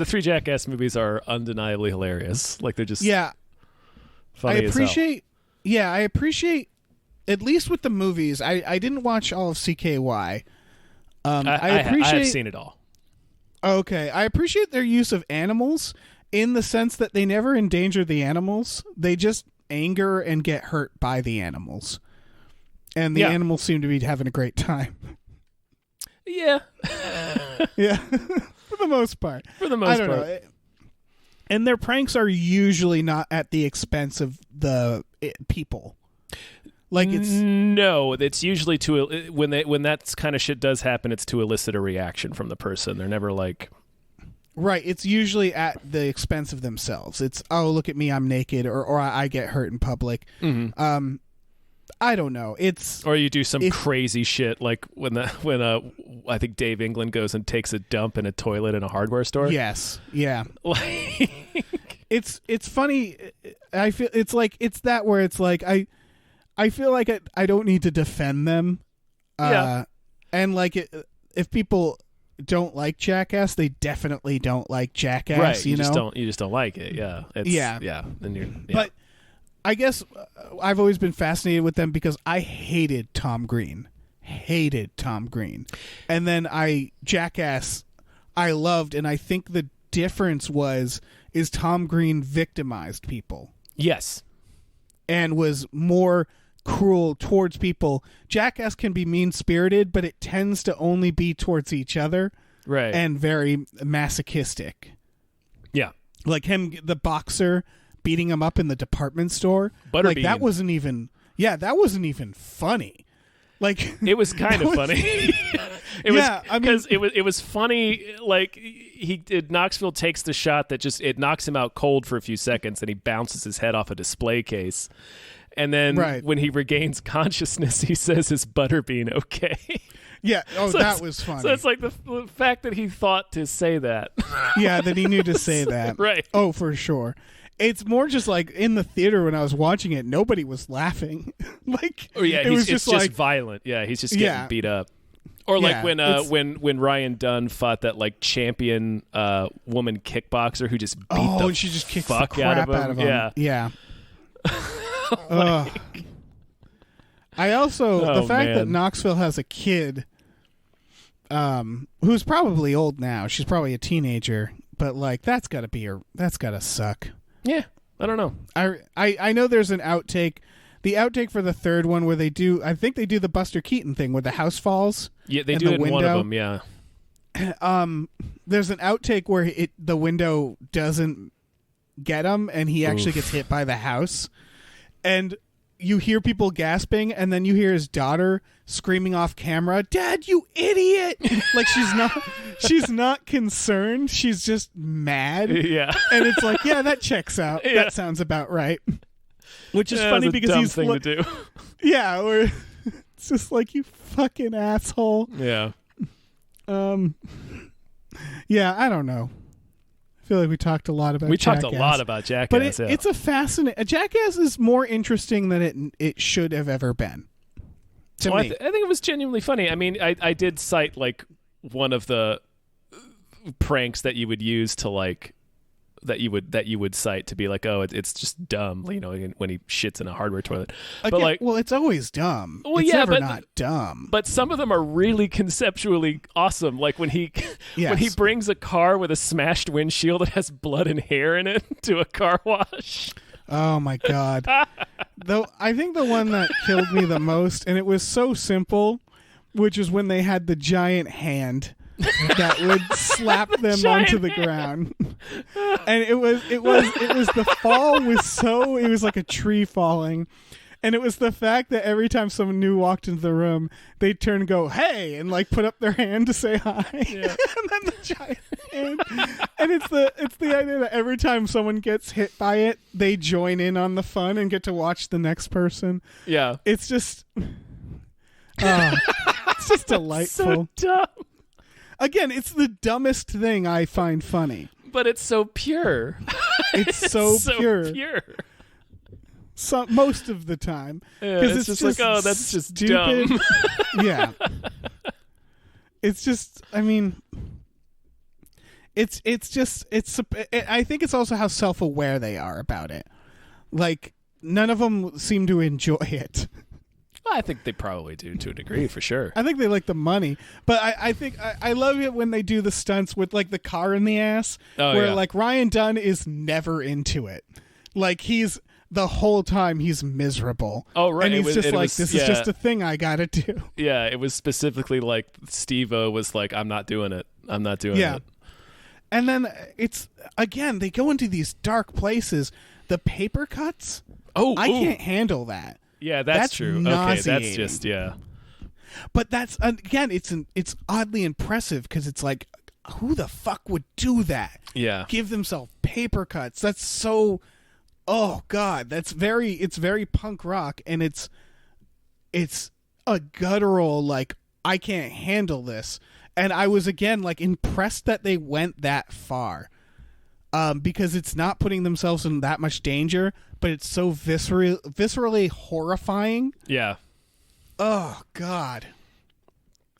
three Jackass movies are undeniably hilarious. Like, they're just funny as hell. I appreciate at least with the movies. I didn't watch all of CKY. I have seen it all. Okay, I appreciate their use of animals in the sense that they never endanger the animals. They just anger and get hurt by the animals. And the animals seem to be having a great time. Yeah. Yeah. For the most part. I don't know. And their pranks are usually not at the expense of the people. Like, it's usually when that kind of shit does happen, it's to elicit a reaction from the person. They're never like, right. It's usually at the expense of themselves. It's, oh, look at me, I'm naked, or I get hurt in public. Mm-hmm. I don't know. Or you do some crazy shit like when I think Dave England goes and takes a dump in a toilet in a hardware store. Yes. Yeah. It's funny. I feel it's like it's that where it's like I feel like I don't need to defend them. And like if people don't like Jackass, they definitely don't like Jackass. Right. You know? You just don't like it. Yeah. Yeah. And but I guess I've always been fascinated with them because I hated Tom Green. And then Jackass I loved, and I think the difference is Tom Green victimized people. Yes. And was more cruel towards people. Jackass can be mean-spirited, but it tends to only be towards each other. Right. And very masochistic. Yeah. Like him, the boxer, beating him up in the department store. Butterbean. Like, that wasn't even funny. Like, it was kind of funny. It was funny. Like, Knoxville takes the shot that it knocks him out cold for a few seconds, and he bounces his head off a display case. And then when he regains consciousness, he says, "Is Butterbean okay?" Yeah. Oh, So that was funny. So it's like the fact that he thought to say that. Yeah, that he knew to say that. Right. Oh, for sure. It's more just like in the theater when I was watching it, nobody was laughing. Like, Oh yeah, it was it's just like violent. Yeah, he's just getting beat up. Or like when Ryan Dunn fought that like champion woman kickboxer who just beat the and she just kicked fuck the crap out of him. Yeah. Yeah. I also the fact that Knoxville has a kid who's probably old now. She's probably a teenager, but like that's got to suck. Yeah, I don't know. I know there's an outtake. The outtake for the third one where I think they do the Buster Keaton thing where the house falls. Yeah, they do it in one of them, yeah. There's an outtake where the window doesn't get him and he actually gets hit by the house. And you hear people gasping and then you hear his daughter screaming off camera, "Dad, you idiot!" Like she's not concerned. She's just mad. Yeah. And it's like, yeah, that checks out. Yeah. That sounds about right. Which is funny because dumb he's thing to do. Yeah, or it's just like, you fucking asshole. Yeah. Yeah, I don't know. I feel like we talked a lot about Jackass. Jackass. A lot about Jackass. But it's a fascinating... Jackass is more interesting than it should have ever been. To me. I think it was genuinely funny. I mean, I did cite like one of the pranks that you would use to like that you would cite to be like, oh, it's just dumb, you know, when he shits in a hardware toilet. Again, but like, well, it's always dumb. Well, it's yeah, never but not dumb. But some of them are really conceptually awesome. Like when he brings a car with a smashed windshield that has blood and hair in it to a car wash. Oh my god. Though I think the one that killed me the most, and it was so simple, which is when they had the giant hand that would slap them onto the ground. And it was the fall was so, it was like a tree falling. And it was the fact that every time someone new walked into the room, they'd turn and go, "Hey," and like put up their hand to say hi. Yeah. And then the giant hand. And it's the idea that every time someone gets hit by it, they join in on the fun and get to watch the next person. Yeah. It's just it's just delightful. So dumb. Again, it's the dumbest thing I find funny. But it's so pure. It's so pure. Most of the time. Because it's just like, oh, that's just stupid. Dumb. Yeah. It's just, I mean, I think it's also how self-aware they are about it. Like, none of them seem to enjoy it. I think they probably do to a degree, for sure. I think they like the money, but I think I love it when they do the stunts with like the car in the ass, where like Ryan Dunn is never into it. Like he's the whole time he's miserable. Oh right, and he's just like, this is just a thing I gotta do. Yeah, it was specifically like Steve-O was like, I'm not doing it. it. And then it's again they go into these dark places. The paper cuts. I can't handle that. Yeah, that's true. Nauseating. Okay, that's just But that's again, it's oddly impressive because it's like, who the fuck would do that? Yeah, give themselves paper cuts. That's so. Oh god, it's very punk rock, and it's a guttural like, I can't handle this. And I was again like impressed that they went that far. Because it's not putting themselves in that much danger, but it's so viscerally horrifying. Yeah. Oh, God.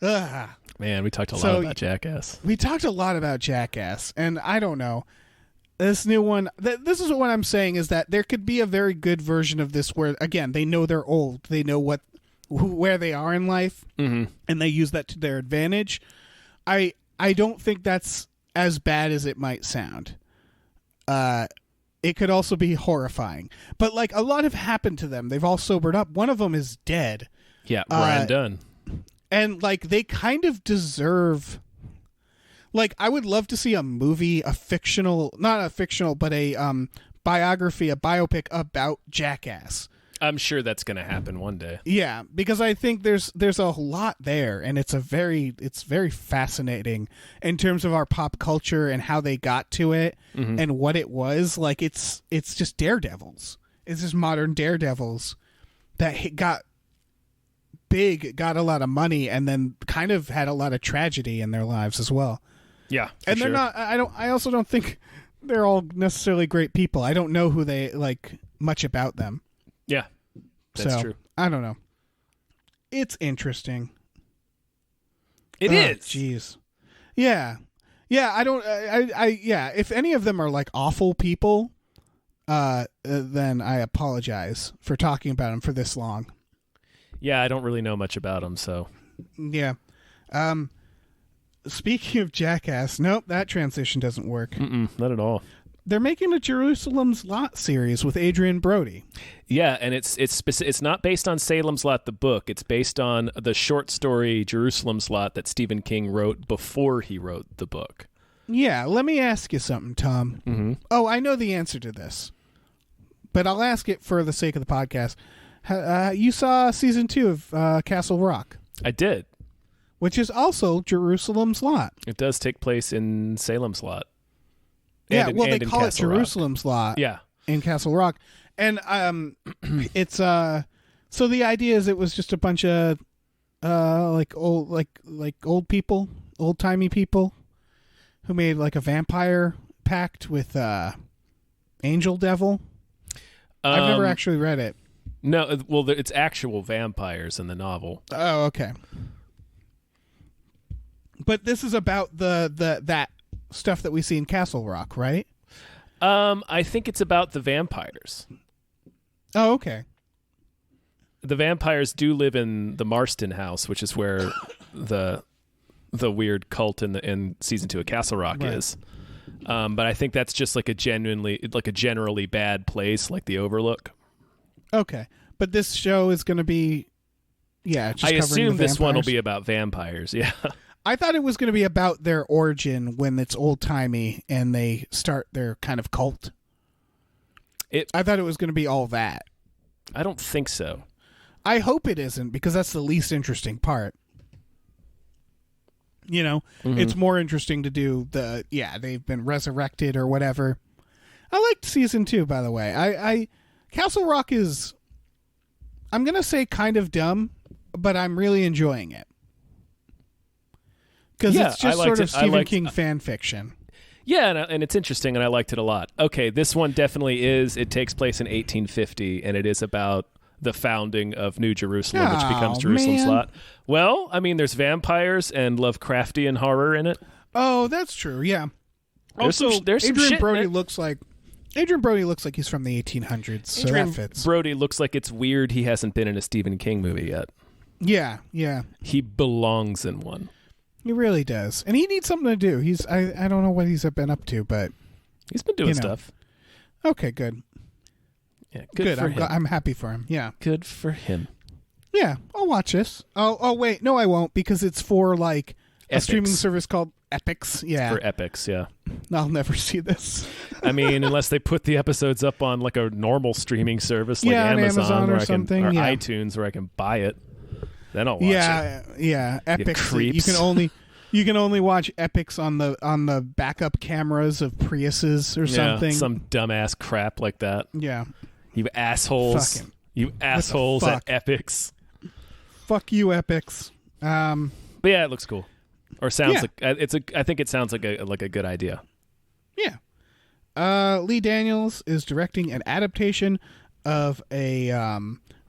Ugh. Man, we talked a lot about Jackass. We talked a lot about Jackass, and I don't know. This new one, this is what I'm saying, is that there could be a very good version of this where, again, they know they're old. They know where they are in life, and they use that to their advantage. I don't think that's as bad as it might sound. It could also be horrifying, but like a lot have happened to them. They've all sobered up. One of them is dead. Yeah, Ryan Dunn. And like they kind of deserve. Like I would love to see a movie, not a fictional, but a biography, a biopic about Jackass. I'm sure that's going to happen one day. Yeah, because I think there's a lot there, and it's very fascinating in terms of our pop culture and how they got to it and what it was. Like it's just daredevils. It's just modern daredevils that got big, got a lot of money, and then kind of had a lot of tragedy in their lives as well. Yeah, and they're not. I also don't think they're all necessarily great people. I don't know who they like much about them. Yeah, that's true. I don't know. It's interesting. It is. Jeez. Yeah. Yeah. I don't. Yeah. If any of them are like awful people, then I apologize for talking about them for this long. Yeah, I don't really know much about them, so. Yeah. Speaking of Jackass, nope, that transition doesn't work. Not at all. They're making a Jerusalem's Lot series with Adrian Brody. Yeah, and it's not based on Salem's Lot, the book. It's based on the short story Jerusalem's Lot that Stephen King wrote before he wrote the book. Yeah, let me ask you something, Tom. Mm-hmm. Oh, I know the answer to this, but I'll ask it for the sake of the podcast. You saw season 2 of Castle Rock. I did. Which is also Jerusalem's Lot. It does take place in Salem's Lot. Yeah, they call it Jerusalem's Lot. Yeah, in Castle Rock, and it's so the idea is it was just a bunch of like old people, old timey people, who made like a vampire pact with Angel Devil. I've never actually read it. No, well, it's actual vampires in the novel. Oh, okay. But this is about that stuff that we see in Castle Rock, right? I think it's about the vampires. Oh, okay. The vampires do live in the Marston house, which is where the weird cult in season 2 of Castle Rock is. But I think that's just like a generally bad place, like the Overlook. Okay, but this show is going to be, just I covering assume the this one will vampires? be about vampires. Yeah. I thought it was going to be about their origin when it's old-timey and they start their kind of cult. I thought it was going to be all that. I don't think so. I hope it isn't, because that's the least interesting part. You know, It's more interesting to do they've been resurrected or whatever. I liked season 2, by the way. Castle Rock is, I'm going to say kind of dumb, but I'm really enjoying it. Because it's just sort of Stephen King fan fiction. Yeah, and it's interesting, and I liked it a lot. Okay, this one definitely is. It takes place in 1850, and it is about the founding of New Jerusalem, which becomes Jerusalem's Lot. Well, I mean, there's vampires and Lovecraftian horror in it. Oh, that's true, yeah. There's Also, some Adrian shit Brody in it. looks like he's from the 1800s, so that fits. Brody looks like it's weird he hasn't been in a Stephen King movie yet. Yeah. He belongs in one. He really does, and he needs something to do. I don't know what he's been up to, but he's been doing stuff. Okay, good. Yeah, good for him. I'm happy for him. Yeah, good for him. Yeah, I'll watch this. Oh wait, no, I won't, because it's for like a streaming service called Epix. Yeah, for Epix. Yeah, I'll never see this. I mean, unless they put the episodes up on like a normal streaming service, like Amazon or something, or iTunes, where I can buy it. Then I'll watch it. Yeah, Epix. Creeps. You can only watch Epix on the backup cameras of Priuses or something. Some dumbass crap like that. Yeah. You assholes. Fucking. You assholes at Epix. Fuck you, Epix. But yeah, it looks cool. Or sounds like I think it sounds like a good idea. Yeah. Lee Daniels is directing an adaptation of a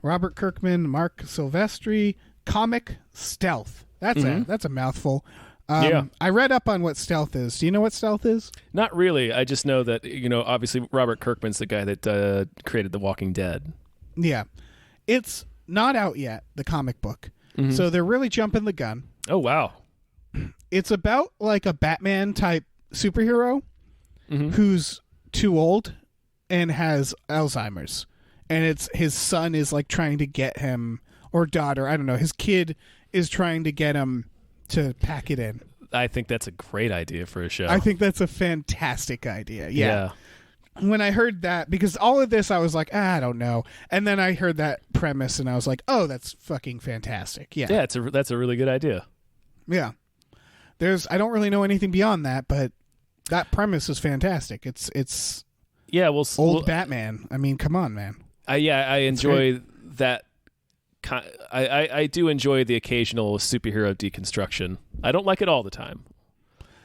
Robert Kirkman, Mark Silvestri comic, Stealth. That's a mouthful. I read up on what Stealth is. Do you know what Stealth is? Not really. I just know that, obviously Robert Kirkman's the guy that created The Walking Dead. Yeah. It's not out yet, the comic book. Mm-hmm. So they're really jumping the gun. Oh, wow. It's about like a Batman type superhero who's too old and has Alzheimer's. And it's his son is like trying to get him, or daughter, I don't know. His kid is trying to get him to pack it in. I think that's a great idea for a show. I think that's a fantastic idea. Yeah. When I heard that, because all of this I was like, I don't know. And then I heard that premise and I was like, oh, that's fucking fantastic. Yeah. Yeah, that's a really good idea. Yeah. I don't really know anything beyond that, but that premise is fantastic. It's old Batman. I mean, come on, man. I enjoy that I do enjoy the occasional superhero deconstruction. I don't like it all the time.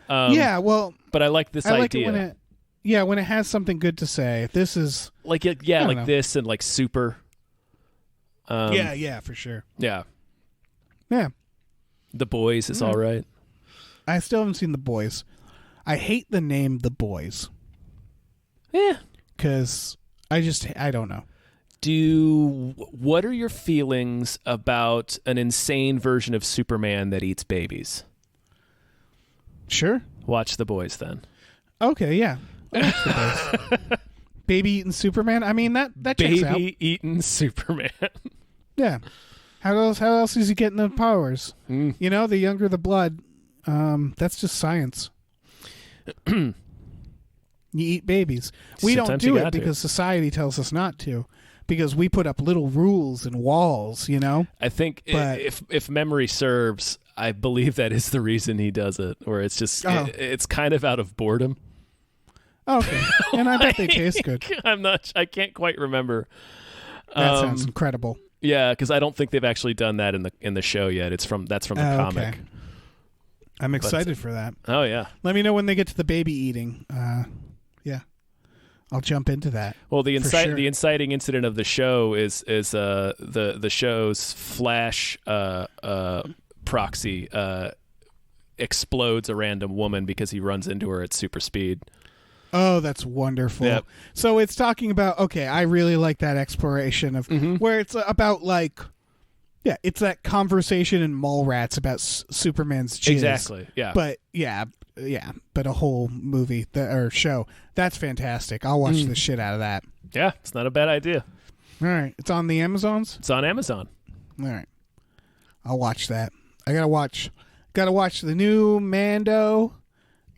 But I like this I like idea. it when it has something good to say. This is like this and like Super. For sure. Yeah. Yeah. The Boys is all right. I still haven't seen The Boys. I hate the name The Boys. Yeah. Because I don't know. What are your feelings about an insane version of Superman that eats babies? Sure. Watch The Boys then. Okay, yeah. Baby eating Superman? I mean, that checks out. Baby eating Superman. Yeah. How else is he getting the powers? You know, the younger the blood, that's just science. You eat babies. We Sometimes don't do you it got to. because society tells us not to. Because we put up little rules and walls, you know? I think if memory serves, I believe that is the reason he does it. Or it's just it's kind of out of boredom. Okay. And I bet they taste good. I can't quite remember. That sounds incredible. Yeah, because I don't think they've actually done that in the show yet. That's from the comic. Okay. I'm excited for that. Oh yeah. Let me know when they get to the baby eating. Yeah, I'll jump into that. Well, the inciting incident of the show is the show's Flash proxy explodes a random woman because he runs into her at super speed. Oh, that's wonderful. Yep. So it's talking about, I really like that exploration of where it's about it's that conversation in Mallrats about Superman's jizz. Exactly. Yeah. But a whole movie or show. That's fantastic. I'll watch the shit out of that. Yeah, it's not a bad idea. All right. It's on the Amazons? It's on Amazon. All right. I'll watch that. I gotta watch the new Mando,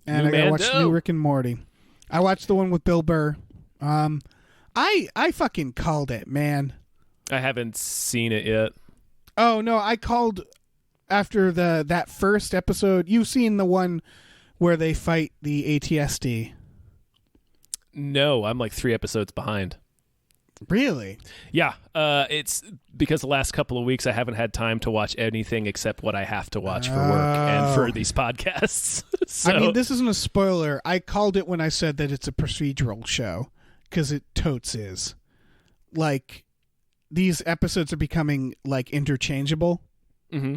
and I gotta watch the new Rick and Morty. I watched the one with Bill Burr. I fucking called it, man. I haven't seen it yet. Oh no, I called after that first episode. You've seen the one where they fight the ATSD. No, I'm like 3 episodes behind. Really? Yeah. It's because the last couple of weeks I haven't had time to watch anything except what I have to watch for work and for these podcasts. So, I mean, this isn't a spoiler. I called it when I said that it's a procedural show because it totes is. Like, these episodes are becoming like interchangeable. Mm-hmm.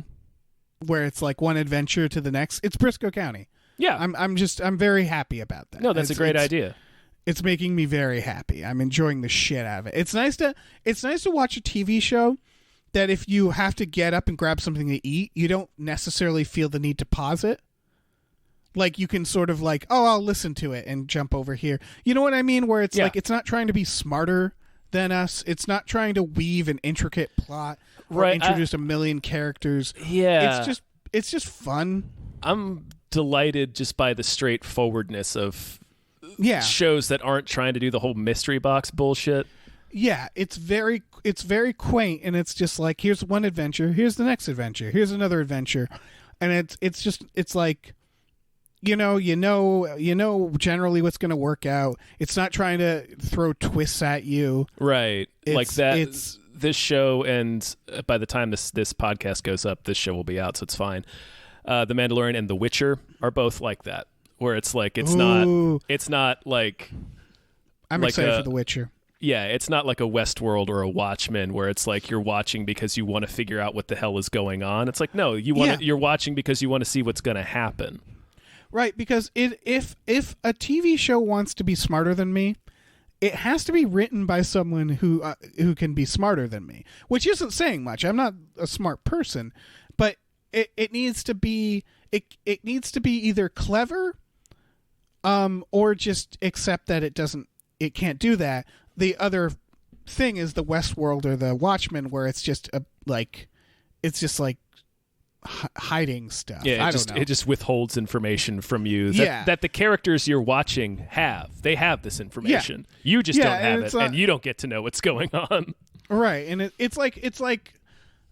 Where it's like one adventure to the next. It's Briscoe County. Yeah. I'm very happy about that. No, that's a great idea. It's making me very happy. I'm enjoying the shit out of it. It's nice to watch a TV show that if you have to get up and grab something to eat, you don't necessarily feel the need to pause it. Like you can sort of like, I'll listen to it and jump over here. You know what I mean? Where it's like it's not trying to be smarter than us. It's not trying to weave an intricate plot or introduce a million characters. Yeah. It's just fun. I'm delighted just by the straightforwardness of shows that aren't trying to do the whole mystery box bullshit. Yeah, it's very quaint, and it's just like, here's one adventure, here's the next adventure, here's another adventure, and it's like, you know generally what's going to work out. It's not trying to throw twists at you, right? Like that. This show, and by the time this podcast goes up, this show will be out, so it's fine. The Mandalorian and The Witcher are both like that. Where it's like it's not like I'm excited for The Witcher. Yeah, it's not like a Westworld or a Watchmen where it's like you're watching because you want to figure out what the hell is going on. It's like no, you're watching because you want to see what's going to happen. Right, because if a TV show wants to be smarter than me, it has to be written by someone who can be smarter than me, which isn't saying much. I'm not a smart person, but it needs to be it needs to be either clever or just accept that it can't do that. The other thing is the Westworld or the Watchmen, where it's just hiding stuff. Yeah, I don't know. It just withholds information from you that the characters you're watching have. They have this information. Yeah. You just don't have it, and you don't get to know what's going on. Right, and it's like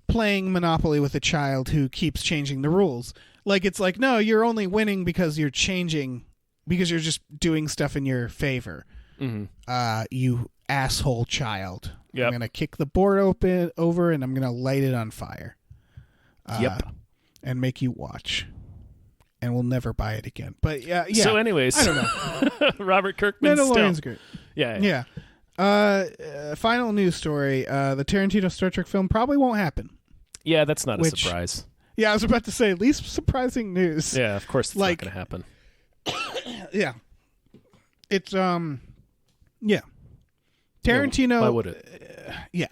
playing Monopoly with a child who keeps changing the rules. Like, it's like, no, you're only winning because you're changing, because you're just doing stuff in your favor. Mm-hmm. You asshole child. Yep. I'm going to kick the board over and I'm going to light it on fire. Yep. And make you watch. And we'll never buy it again. But yeah. So anyways. I don't know. Robert Kirkman Mandalorian's great. Yeah. Final news story. The Tarantino Star Trek film probably won't happen. Yeah, that's not a surprise. Yeah, I was about to say, least surprising news. Yeah, of course it's not going to happen. Yeah. It's, yeah. Tarantino. Why would it? Yeah.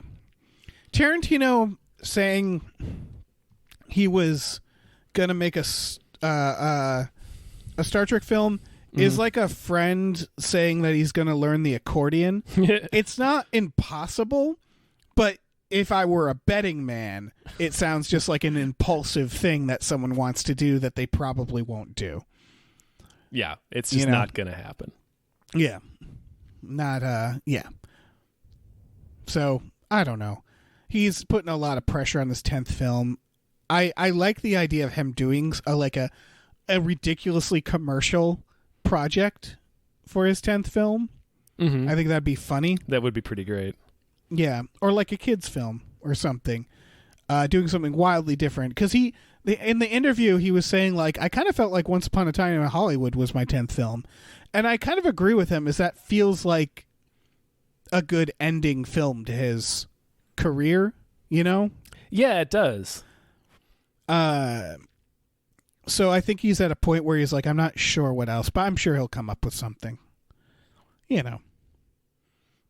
Tarantino saying he was going to make a Star Trek film is like a friend saying that he's going to learn the accordion. It's not impossible, but if I were a betting man, it sounds just like an impulsive thing that someone wants to do that they probably won't do. Yeah, it's just not going to happen. Yeah. Yeah. So, I don't know. He's putting a lot of pressure on this 10th film. I like the idea of him doing a ridiculously commercial project for his 10th film. Mm-hmm. I think that'd be funny. That would be pretty great. Yeah, or like a kid's film or something. Doing something wildly different. Because in the interview, he was saying, like, I kind of felt like Once Upon a Time in Hollywood was my 10th film. And I kind of agree with him, as that feels like a good ending film to his career, you know? Yeah, it does. So I think he's at a point where he's like, I'm not sure what else, but I'm sure he'll come up with something. You know.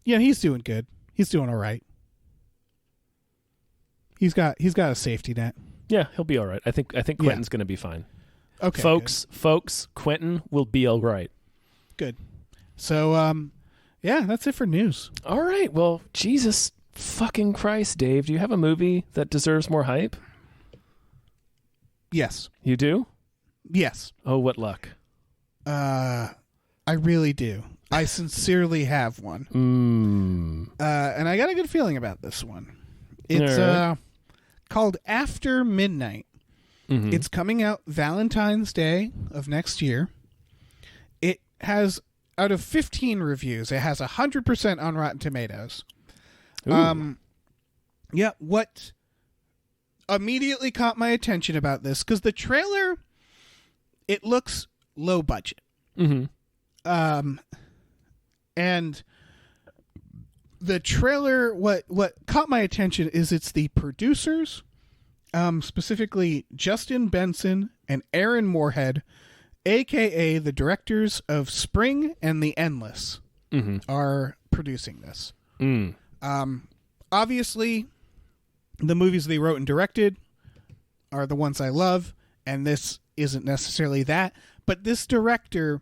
Yeah, he's doing good. He's doing all right. He's got a safety net. Yeah, he'll be all right. I think Quentin's going to be fine. Okay, folks, Quentin will be all right. Good. So, yeah, that's it for news. All right. Well, Jesus fucking Christ, Dave. Do you have a movie that deserves more hype? Yes. You do? Yes. Oh, what luck. I really do. I sincerely have one. And I got a good feeling about this one. It's called After Midnight. Mm-hmm. It's coming out Valentine's Day of next year. It has, out of 15 reviews, it has 100% on Rotten Tomatoes. Ooh. Yeah, what immediately caught my attention about this, because the trailer, it looks low budget. Mm-hmm. And the trailer, what caught my attention is it's the producers, specifically Justin Benson and Aaron Moorhead, a.k.a. the directors of Spring and The Endless, are producing this. Obviously, the movies they wrote and directed are the ones I love, and this isn't necessarily that. But this director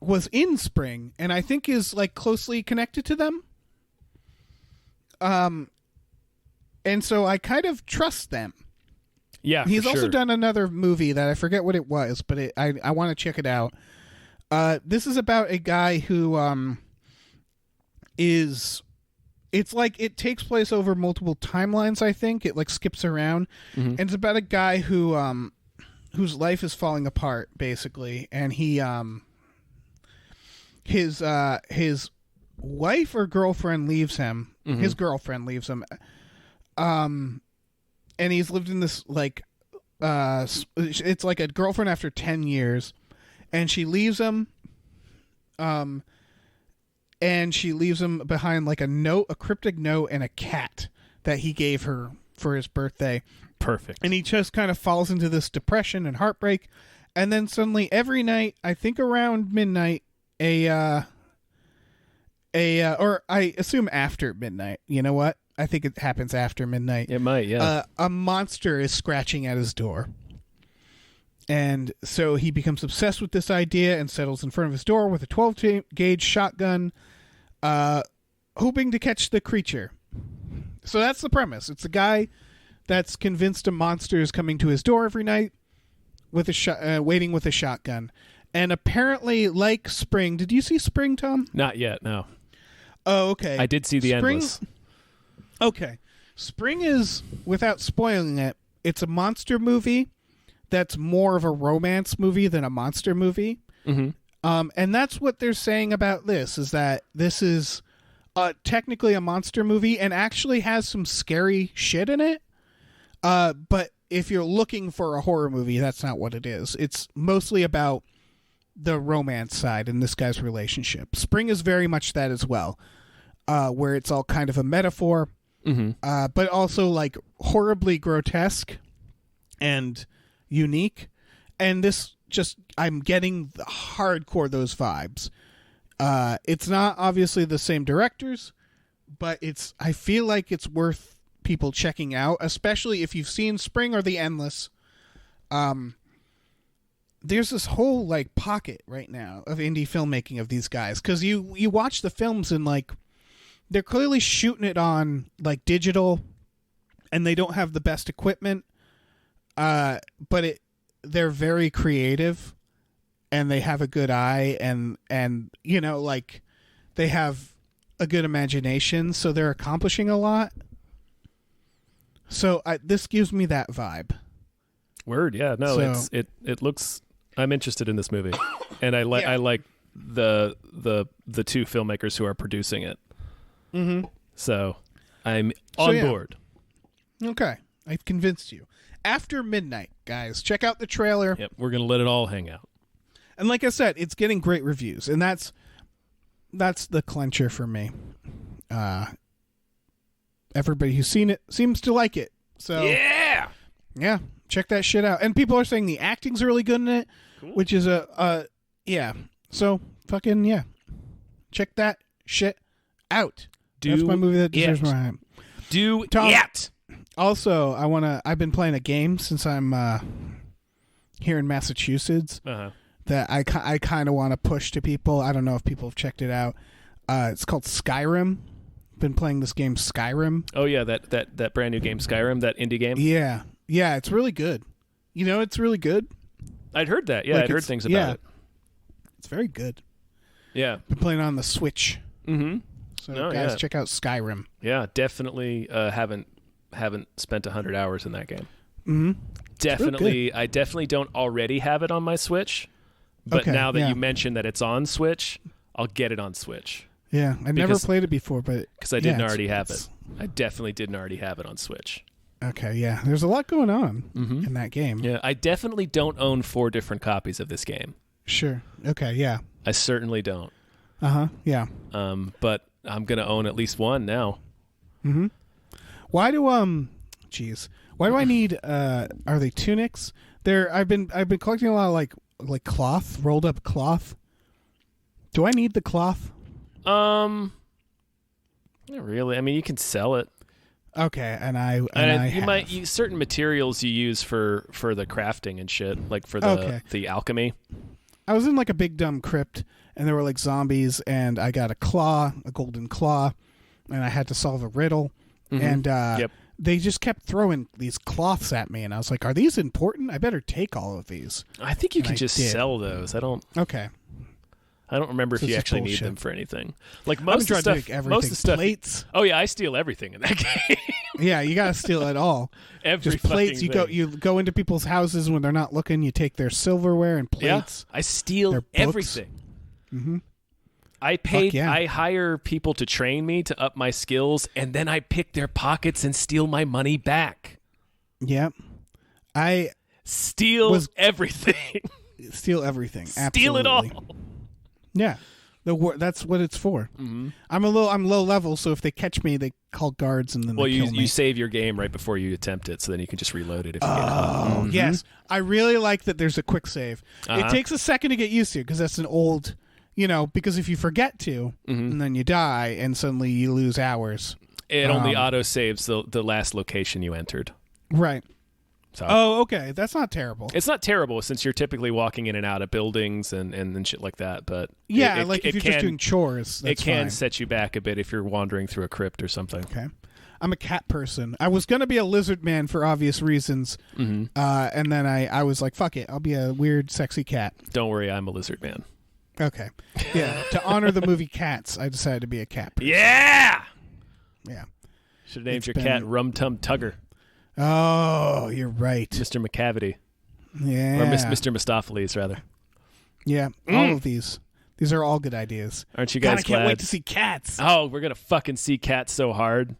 was in Spring, and I think is like closely connected to them. And so I kind of trust them. Yeah, he's also done another movie that I forget what it was, but I want to check it out. This is about a guy who it's like it takes place over multiple timelines. I think it like skips around, and it's about a guy who whose life is falling apart basically, and he his wife or girlfriend leaves him. His girlfriend leaves him. And he's lived in this like it's like a girlfriend after 10 years, and she leaves him. And she leaves him behind like a note, a cryptic note, and a cat that he gave her for his birthday. Perfect. And he just kind of falls into this depression and heartbreak. And then suddenly every night, I think around midnight, or I assume after midnight. You know what? I think it happens after midnight. It might, yeah. A monster is scratching at his door. And so he becomes obsessed with this idea and settles in front of his door with a 12-gauge shotgun, hoping to catch the creature. So that's the premise. It's a guy that's convinced a monster is coming to his door every night with waiting with a shotgun. And apparently, like Spring, did you see Spring, Tom? Not yet, no. Oh, okay. I did see The Endless. Okay. Spring is, without spoiling it, it's a monster movie that's more of a romance movie than a monster movie. And that's what they're saying about this, is that this is technically a monster movie and actually has some scary shit in it. But if you're looking for a horror movie, that's not what it is. It's mostly about the romance side and this guy's relationship. Spring is very much that as well, where it's all kind of a metaphor, but also like horribly grotesque and unique. And this just, I'm getting the hardcore those vibes. It's not obviously the same directors, but I feel like it's worth people checking out, especially if you've seen Spring or The Endless. There's this whole like pocket right now of indie filmmaking of these guys, because you watch the films and like they're clearly shooting it on like digital, and they don't have the best equipment, but they're very creative, and they have a good eye, and you know, like they have a good imagination, so they're accomplishing a lot. So this gives me that vibe. Word, yeah, no, so, it looks. I'm interested in this movie, and I like the two filmmakers who are producing it. Mm-hmm. So I'm on board. Okay, I've convinced you. After Midnight, guys, check out the trailer. Yep, we're gonna let it all hang out. And like I said, it's getting great reviews, and that's the clincher for me. Everybody who's seen it seems to like it. So yeah, check that shit out. And people are saying the acting's really good in it, cool. Which is yeah. So fucking yeah, check that shit out. That's my movie that deserves my time. Do it. Also, I've been playing a game since I'm here in Massachusetts that I kind of want to push to people. I don't know if people have checked it out. It's called Skyrim. Been playing this game Skyrim. Oh yeah, that brand new game Skyrim, that indie game. Yeah, it's really good. You know, it's really good. I'd heard that. Yeah, like I'd heard things about it. It's very good. Yeah, been playing on the Switch. Mm-hmm. So guys, check out Skyrim. Yeah, definitely haven't spent 100 hours in that game. Mm-hmm. Definitely, I definitely don't already have it on my Switch, but now that you mentioned that it's on Switch, I'll get it on Switch. Yeah, I never played it before, but because I didn't already have it. I definitely didn't already have it on Switch. Okay, yeah, there's a lot going on in that game. Yeah, I definitely don't own 4 different copies of this game. Sure. Okay. Yeah. I certainly don't. Yeah. But I'm gonna own at least one now. Mm-hmm. Why do Why do I need? Are they tunics? I've been collecting a lot of like cloth, rolled up cloth. Do I need the cloth? Not really. I mean, you can sell it. Okay, and you might use certain materials you use for the crafting and shit, like for the alchemy. I was in like a big dumb crypt, and there were like zombies, and I got a golden claw, and I had to solve a riddle, and they just kept throwing these cloths at me, and I was like, "Are these important? I better take all of these." I think you can just sell those. I don't. Okay. I don't remember if you actually need them for anything. Like most of the stuff, plates. Oh yeah, I steal everything in that game. Yeah, you gotta steal it all. Just plates. You go into people's houses when they're not looking. You take their silverware and plates. Yeah, I steal everything. Mm-hmm. I hire people to train me to up my skills, and then I pick their pockets and steal my money back. Yep. I steal everything. Steal everything. Steal it all. Yeah, that's what it's for. Mm-hmm. I'm low level, so if they catch me, they call guards and then they kill me. You save your game right before you attempt it, so then you can just reload it if you get caught. Yes, I really like that. There's a quick save. It takes a second to get used to because that's an old, because if you forget to, and then you die, and suddenly you lose hours. It only auto saves the last location you entered. Right. So. Oh, okay. That's not terrible. It's not terrible since you're typically walking in and out of buildings and shit like that. But yeah, if you're just doing chores, that's can fine. set you back a bit if you're wandering through a crypt or something. Okay. I'm a cat person. I was going to be a lizard man for obvious reasons. And then I was like, fuck it. I'll be a weird, sexy cat. Don't worry. I'm a lizard man. Okay. Yeah. To honor the movie Cats, I decided to be a cat person. Yeah. Yeah. Should have named your cat Rum Tum Tugger. Oh, you're right. Mr. McCavity. Yeah. Or Mr. Mistopheles, rather. Yeah. All of these These are all good ideas. Aren't you guys God, I glad? can't wait to see Cats. Oh, we're going to fucking see Cats so hard.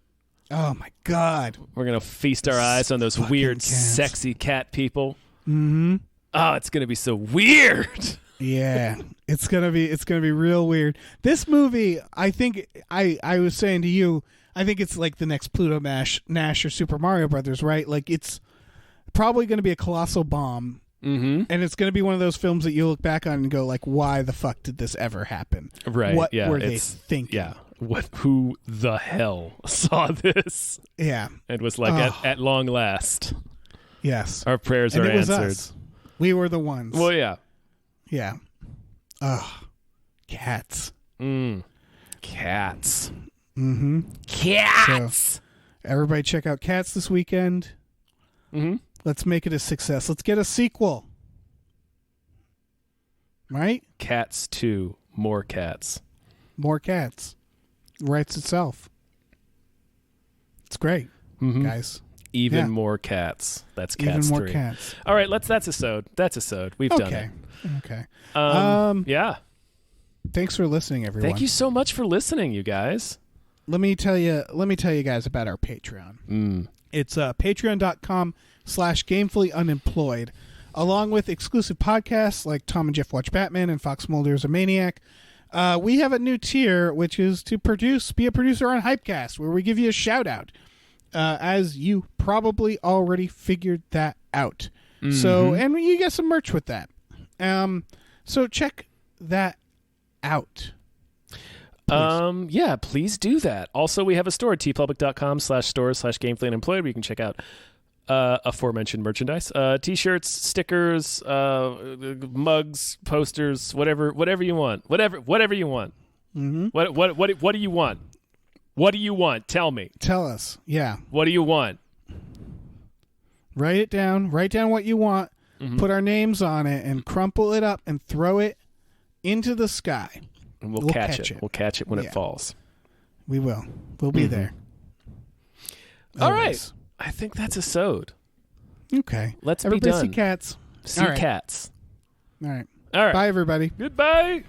Oh, my God. We're going to feast our eyes on those weird, Cats. sexy cat people. Mm-hmm. Oh, it's going to be so weird. Yeah, it's gonna be real weird. This movie, I think I was saying to you, I think it's like the next Pluto Nash or Super Mario Brothers, right? Like it's probably going to be a colossal bomb, and it's going to be one of those films that you look back on and go like, why the fuck did this ever happen? Right? What yeah, were they thinking? Yeah. Who the hell saw this? Yeah, and was like, at long last, yes, our prayers and are it was answered. us. We were the ones. Well, yeah. Yeah. Ugh. Cats. Cats. Mm-hmm. Cats. So, everybody check out Cats this weekend. Mm-hmm. Let's make it a success. Let's get a sequel. Right? Cats 2. More cats. More Cats. Writes itself. It's great, guys. Even more cats. That's Cats 3. Even more Cats. All right, that's a sode. That's a sode. We've done it. Okay. Yeah. Thanks for listening, everyone. Thank you so much for listening, you guys. Let me tell you guys about our Patreon. It's patreon.com/gamefullyunemployed, along with exclusive podcasts like Tom and Jeff Watch Batman and Fox Mulder's a Maniac. We have a new tier, which is to be a producer on Hypecast, where we give you a shout out, as you probably already figured that out. So, and you get some merch with that. So check that out. Yeah, please do that. Also, we have a store at tpublic.com/store/gamefullyunemployed where you can check out aforementioned merchandise, t-shirts, stickers, mugs, posters, whatever you want. Whatever you want. What do you want? What do you want? Tell me. Tell us. Yeah. What do you want? Write it down. Write down what you want. Put our names on it and crumple it up and throw it into the sky. And we'll catch it. We'll catch it when it falls. We will. We'll be there. All right. I think that's a sode. Okay. Let's everybody be done. see cats. See cats. All right. All right. Bye, everybody. Goodbye.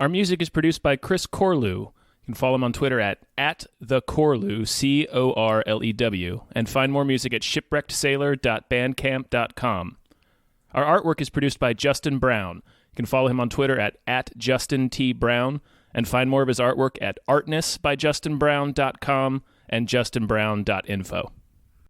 Our music is produced by Chris Corlew. You can follow him on Twitter at @thecorlew, CORLEW, and find more music at shipwreckedsailor.bandcamp.com. Our artwork is produced by Justin Brown. You can follow him on Twitter at @JustinTBrown, and find more of his artwork at artnessbyjustinbrown.com and justinbrown.info.